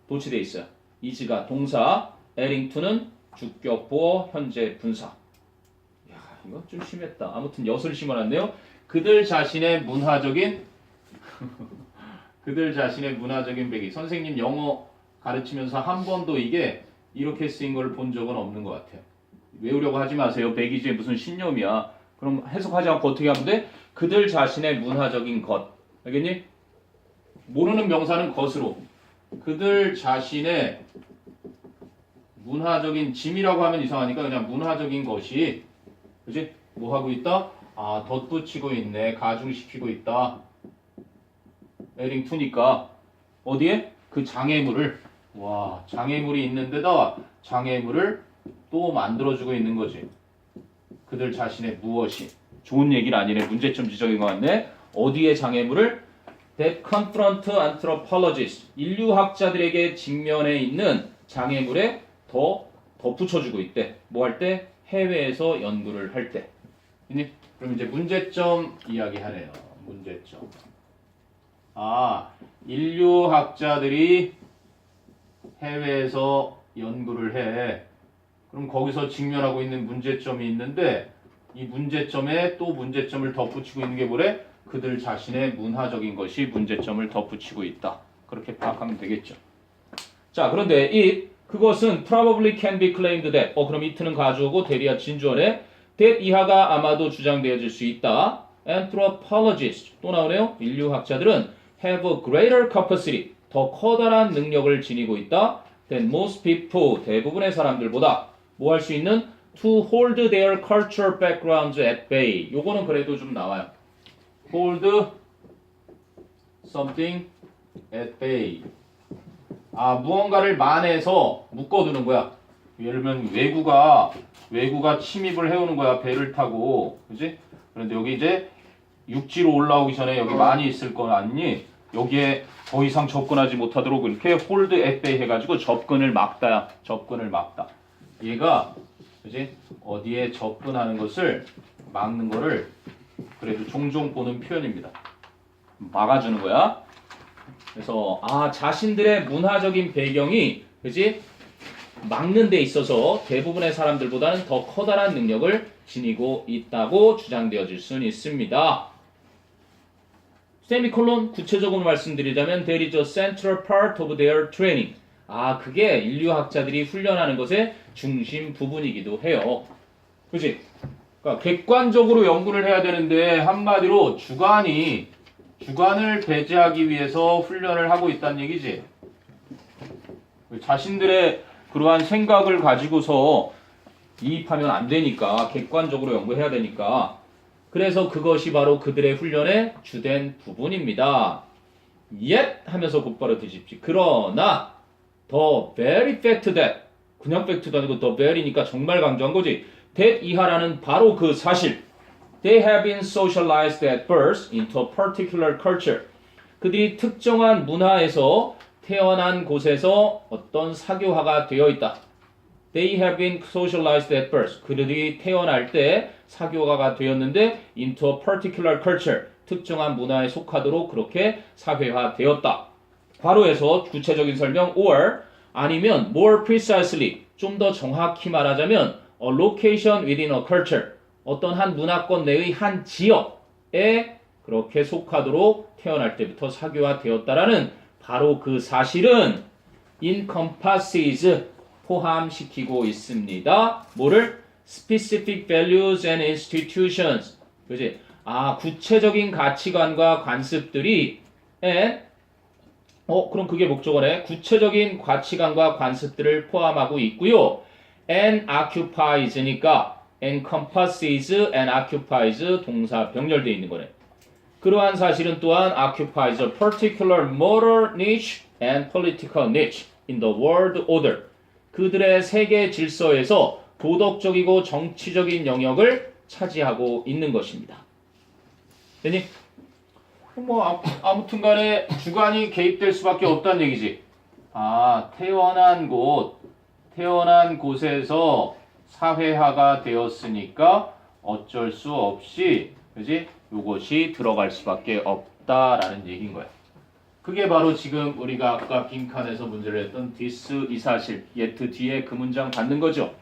도치돼 있어요. is가 동사, adding to는 주격 보어, 현재 분사. 야, 이거 좀 심했다. 아무튼 엿을 심어놨네요. 그들 자신의 문화적인 배기. 선생님 영어 가르치면서 한 번도 이게 이렇게 쓰인 걸 본 적은 없는 것 같아요. 외우려고 하지 마세요. 배기지의 무슨 신념이야. 그럼 해석하지 않고 어떻게 하면 돼? 그들 자신의 문화적인 것. 알겠니? 모르는 명사는 것으로. 그들 자신의 문화적인 짐이라고 하면 이상하니까 그냥 문화적인 것이, 그지? 뭐 하고 있다? 덧붙이고 있네. 가중시키고 있다. adding to니까 어디에? 그 장애물을, 장애물이 있는 데다 장애물을 또 만들어주고 있는 거지. 그들 자신의 무엇이. 좋은 얘기는 아니네. 문제점 지적인 것 같네. 어디에 장애물을? That confront anthropologists. 인류학자들에게 직면해 있는 장애물에 더 덧붙여주고 있대. 뭐 할 때? 해외에서 연구를 할 때. 그럼 이제 문제점 이야기하네요. 문제점. 인류학자들이 해외에서 연구를 해. 그럼 거기서 직면하고 있는 문제점이 있는데, 이 문제점에 또 문제점을 덧붙이고 있는 게 뭐래? 그들 자신의 문화적인 것이 문제점을 덧붙이고 있다. 그렇게 파악하면 되겠죠. 자, 그런데 그것은 probably can be claimed that. 그럼 it는 가주어고 대리와 진주어네. that 이하가 아마도 주장되어질 수 있다. anthropologists 또 나오네요. 인류학자들은 have a greater capacity. 더 커다란 능력을 지니고 있다. than most people. 대부분의 사람들보다 뭐 할 수 있는? to hold their cultural backgrounds at bay. 요거는 그래도 좀 나와요. hold something at bay. 무언가를 만해서 묶어두는 거야. 예를 들면 외구가 침입을 해오는 거야. 배를 타고. 그지? 그런데 여기 이제 육지로 올라오기 전에 여기 많이 있을 거 아니니? 여기에 더 이상 접근하지 못하도록 이렇게 hold at bay 해가지고 접근을 막다. 얘가 그지? 어디에 접근하는 것을 막는 거를 그래도 종종 보는 표현입니다. 막아주는 거야. 그래서 자신들의 문화적인 배경이 그지 막는 데 있어서 대부분의 사람들보다는 더 커다란 능력을 지니고 있다고 주장되어질 수는 있습니다. 세미콜론 구체적으로 말씀드리자면 there is a central part of their training. 그게 인류학자들이 훈련하는 것의 중심 부분이기도 해요. 그치? 그러니까 객관적으로 연구를 해야 되는데 한마디로 주관을 배제하기 위해서 훈련을 하고 있다는 얘기지. 자신들의 그러한 생각을 가지고서 이입하면 안 되니까 객관적으로 연구해야 되니까 그래서 그것이 바로 그들의 훈련의 주된 부분입니다. Yet 하면서 곧바로 뒤집지. 그러나 the very fact that 그냥 팩트도 아니고 the very니까 정말 강조한 거지. that 이하라는 바로 그 사실. They have been socialized at birth into a particular culture. 그들이 특정한 문화에서 태어난 곳에서 어떤 사교화가 되어 있다. They have been socialized at birth. 그들이 태어날 때 사교화가 되었는데 into a particular culture. 특정한 문화에 속하도록 그렇게 사회화되었다. 바로해서 구체적인 설명 or 아니면 more precisely 좀 더 정확히 말하자면 a location within a culture. 어떤 한 문화권 내의 한 지역에 그렇게 속하도록 태어날 때부터 사교화되었다라는 바로 그 사실은 encompasses 포함시키고 있습니다. 뭐를? specific values and institutions. 그지? 구체적인 가치관과 관습들이 그럼 그게 목적어네. 구체적인 가치관과 관습들을 포함하고 있고요. and occupies니까 encompasses and occupies 동사 병렬되어 있는 거네. 그러한 사실은 또한 occupies a particular moral niche and political niche in the world order. 그들의 세계 질서에서 도덕적이고 정치적인 영역을 차지하고 있는 것입니다. 되니? 아무튼 간에 주관이 개입될 수밖에 없다는 얘기지. 태어난 곳에서 사회화가 되었으니까 어쩔 수 없이, 그지? 요것이 들어갈 수밖에 없다라는 얘기인 거야. 그게 바로 지금 우리가 아까 빈칸에서 문제를 했던 this 이 사실, yet 뒤에 그 문장 받는 거죠.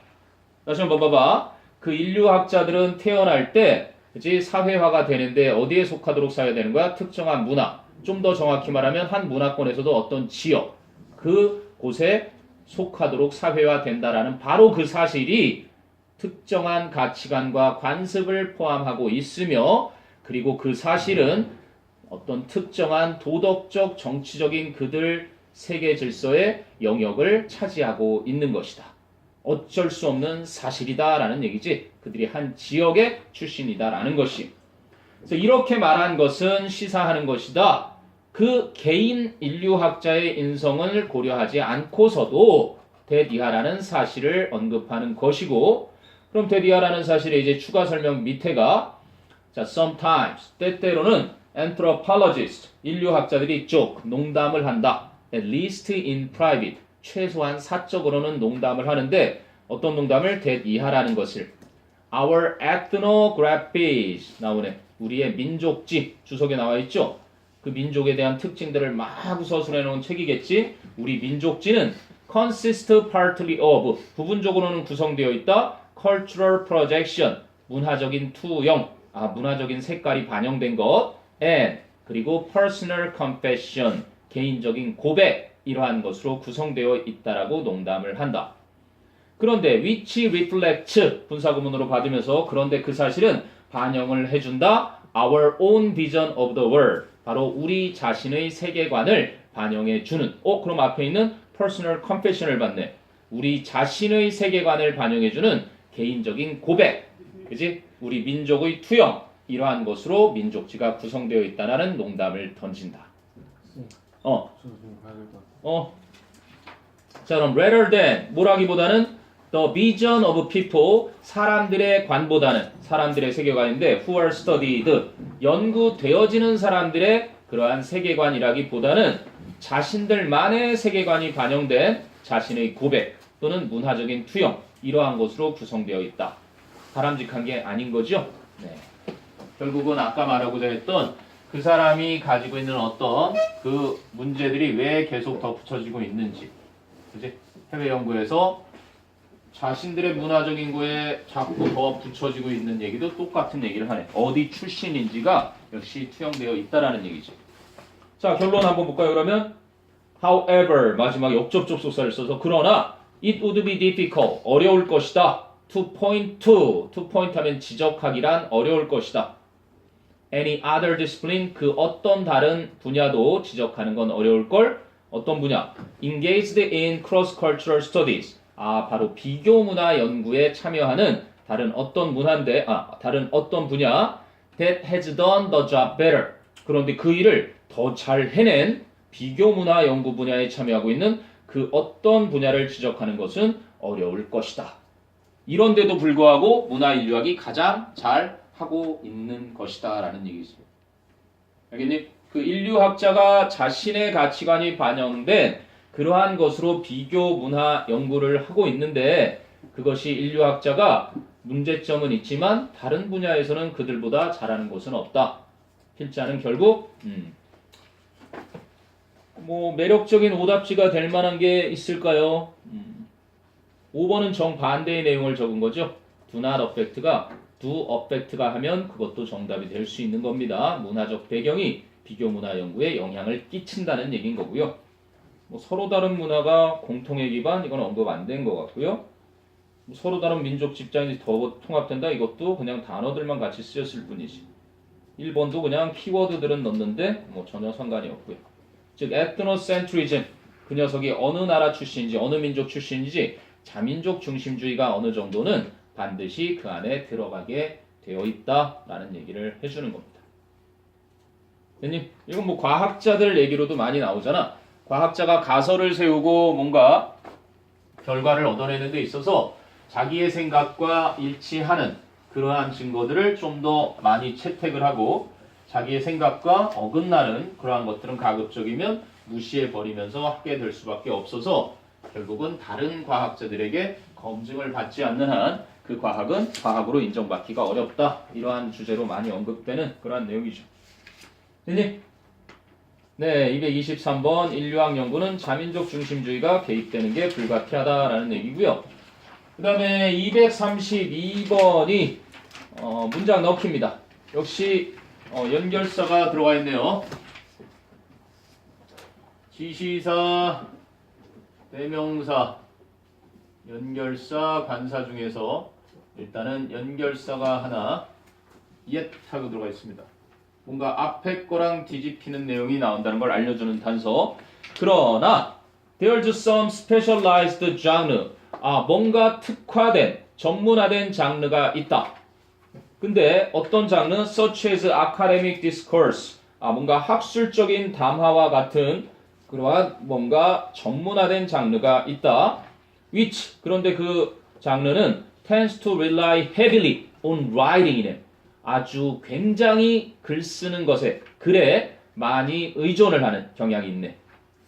다시 한번 봐봐. 그 인류학자들은 태어날 때 그치? 사회화가 되는데 어디에 속하도록 사회되는 거야? 특정한 문화. 좀 더 정확히 말하면 한 문화권에서도 어떤 지역, 그 곳에 속하도록 사회화된다라는 바로 그 사실이 특정한 가치관과 관습을 포함하고 있으며 그리고 그 사실은 어떤 특정한 도덕적, 정치적인 그들 세계 질서의 영역을 차지하고 있는 것이다. 어쩔 수 없는 사실이다라는 얘기지. 그들이 한 지역의 출신이다라는 것이. 그래서 이렇게 말한 것은 시사하는 것이다. 그 개인 인류학자의 인성을 고려하지 않고서도 데디하라는 사실을 언급하는 것이고, 그럼 데디하라는 사실의 이제 추가 설명 밑에가 sometimes 때때로는 anthropologist 인류학자들이 쭉 농담을 한다. At least in private 최소한 사적으로는 농담을 하는데 어떤 농담을 데디하라는 것을 our ethnographies 나오네. 우리의 민족지 주석에 나와 있죠. 그 민족에 대한 특징들을 막 서술해 놓은 책이겠지. 우리 민족지는 consist partly of 부분적으로는 구성되어 있다. cultural projection 문화적인 투영 문화적인 색깔이 반영된 것 and 그리고 personal confession 개인적인 고백 이러한 것으로 구성되어 있다라고 농담을 한다. 그런데 which reflects 분사구문으로 받으면서 그런데 그 사실은 반영을 해준다. our own vision of the world 바로 우리 자신의 세계관을 반영해 주는 그럼 앞에 있는 personal confession을 받네. 우리 자신의 세계관을 반영해 주는 개인적인 고백 그지? 우리 민족의 투영 이러한 것으로 민족지가 구성되어 있다는 농담을 던진다. 저 지금 가야 될 것 같아요. 자 그럼 rather than 뭐라기보다는 the vision of people 사람들의 관보다는 사람들의 세계관인데 who are studied 연구되어지는 사람들의 그러한 세계관이라기보다는 자신들만의 세계관이 반영된 자신의 고백 또는 문화적인 투영 이러한 것으로 구성되어 있다. 바람직한 게 아닌 거죠. 네. 결국은 아까 말하고자 했던 그 사람이 가지고 있는 어떤 그 문제들이 왜 계속 더 붙여지고 있는지, 그지? 해외 연구에서 자신들의 문화적인 거에 자꾸 더 붙여지고 있는 얘기도 똑같은 얘기를 하네. 어디 출신인지가 역시 투영되어 있다라는 얘기지. 자, 결론 한번 볼까요? 그러면 however 마지막 역접 접속사를 써서 그러나 it would be difficult 어려울 것이다. to point 하면 지적하기란 어려울 것이다. any other discipline 그 어떤 다른 분야도 지적하는 건 어려울 걸. 어떤 분야? engaged in cross-cultural studies 바로 비교 문화 연구에 참여하는 다른 어떤 문화인데 다른 어떤 분야 that has done the job better 그런데 그 일을 더 잘 해낸 비교 문화 연구 분야에 참여하고 있는 그 어떤 분야를 지적하는 것은 어려울 것이다. 이런데도 불구하고 문화 인류학이 가장 잘 하고 있는 것이다 라는 얘기죠. 알겠니? 그 인류학자가 자신의 가치관이 반영된 그러한 것으로 비교 문화 연구를 하고 있는데 그것이 인류학자가 문제점은 있지만 다른 분야에서는 그들보다 잘하는 것은 없다. 필자는 결국 뭐 매력적인 오답지가 될 만한 게 있을까요? 5번은 정반대의 내용을 적은 거죠. do not affect가 do affect가 하면 그것도 정답이 될 수 있는 겁니다. 문화적 배경이 비교 문화 연구에 영향을 끼친다는 얘기인 거고요. 뭐 서로 다른 문화가 공통의 기반 이건 언급 안 된 것 같고요. 뭐 서로 다른 민족 집단이 더 통합된다 이것도 그냥 단어들만 같이 쓰였을 뿐이지. 1번도 그냥 키워드들은 넣는데 뭐 전혀 상관이 없고요. 즉 ethnocentrism 그 녀석이 어느 나라 출신인지 어느 민족 출신인지 자민족 중심주의가 어느 정도는 반드시 그 안에 들어가게 되어 있다라는 얘기를 해주는 겁니다. 됐니? 이건 뭐 과학자들 얘기로도 많이 나오잖아. 과학자가 가설을 세우고 뭔가 결과를 얻어내는 데 있어서 자기의 생각과 일치하는 그러한 증거들을 좀 더 많이 채택을 하고 자기의 생각과 어긋나는 그러한 것들은 가급적이면 무시해버리면서 하게 될 수밖에 없어서 결국은 다른 과학자들에게 검증을 받지 않는 한 그 과학은 과학으로 인정받기가 어렵다. 이러한 주제로 많이 언급되는 그러한 내용이죠. 됐니? 네, 223번 인류학 연구는 자민족 중심주의가 개입되는 게 불가피하다라는 얘기고요. 그 다음에 232번이 문장 넣기입니다. 역시 연결사가 들어가 있네요. 지시사, 대명사, 연결사, 관사 중에서 일단은 연결사가 하나 yet 하고 들어가 있습니다. 뭔가 앞에 거랑 뒤집히는 내용이 나온다는 걸 알려주는 단서. 그러나 there's some specialized genre. 뭔가 특화된, 전문화된 장르가 있다. 근데 어떤 장르? such as academic discourse. 뭔가 학술적인 담화와 같은 그러한 뭔가 전문화된 장르가 있다. which 그런데 그 장르는 tends to rely heavily on writing. 아주 굉장히 글 쓰는 것에 글에 많이 의존을 하는 경향이 있네.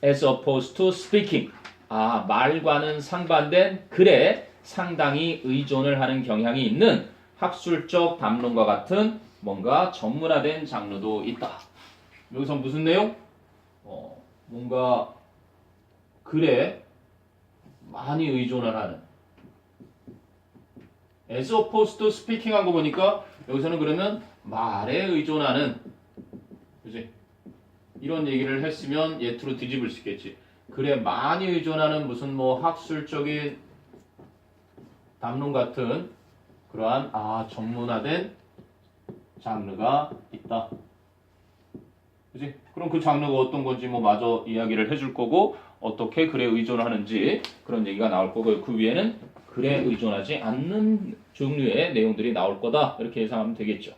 as opposed to speaking. 말과는 상반된 글에 상당히 의존을 하는 경향이 있는 학술적 담론과 같은 뭔가 전문화된 장르도 있다. 여기서 무슨 내용? 뭔가 글에 많이 의존을 하는 as opposed to speaking 한 거 보니까 여기서는 그러면 말에 의존하는 그지? 이런 얘기를 했으면 예투로 뒤집을 수 있겠지. 글에 많이 의존하는 무슨 뭐 학술적인 담론 같은 그러한 전문화된 장르가 있다. 그지? 그럼 그 장르가 어떤 건지 뭐 마저 이야기를 해줄 거고 어떻게 글에 의존하는지 그런 얘기가 나올 거고 그 위에는 글에 의존하지 않는 종류의 내용들이 나올 거다. 이렇게 예상하면 되겠죠.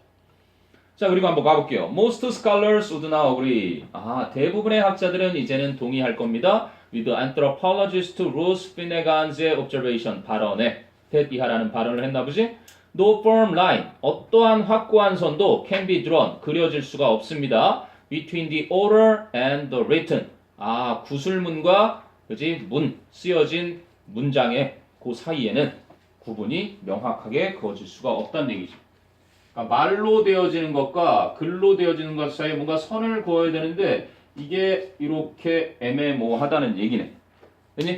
자, 그리고 한번 가볼게요. Most scholars would now agree. 대부분의 학자들은 이제는 동의할 겁니다. With anthropologist Ruth Finnegan's observation 발언에 대비하라는 발언을 했나 보지? No firm line. 어떠한 확고한 선도 can be drawn. 그려질 수가 없습니다. Between the oral and the written. 구술문과 그지? 쓰여진 문장의 그 사이에는 구분이 명확하게 그어질 수가 없다는 얘기죠. 그러니까 말로 되어지는 것과 글로 되어지는 것 사이에 뭔가 선을 그어야 되는데 이게 이렇게 애매모호하다는 얘기네. 됐니?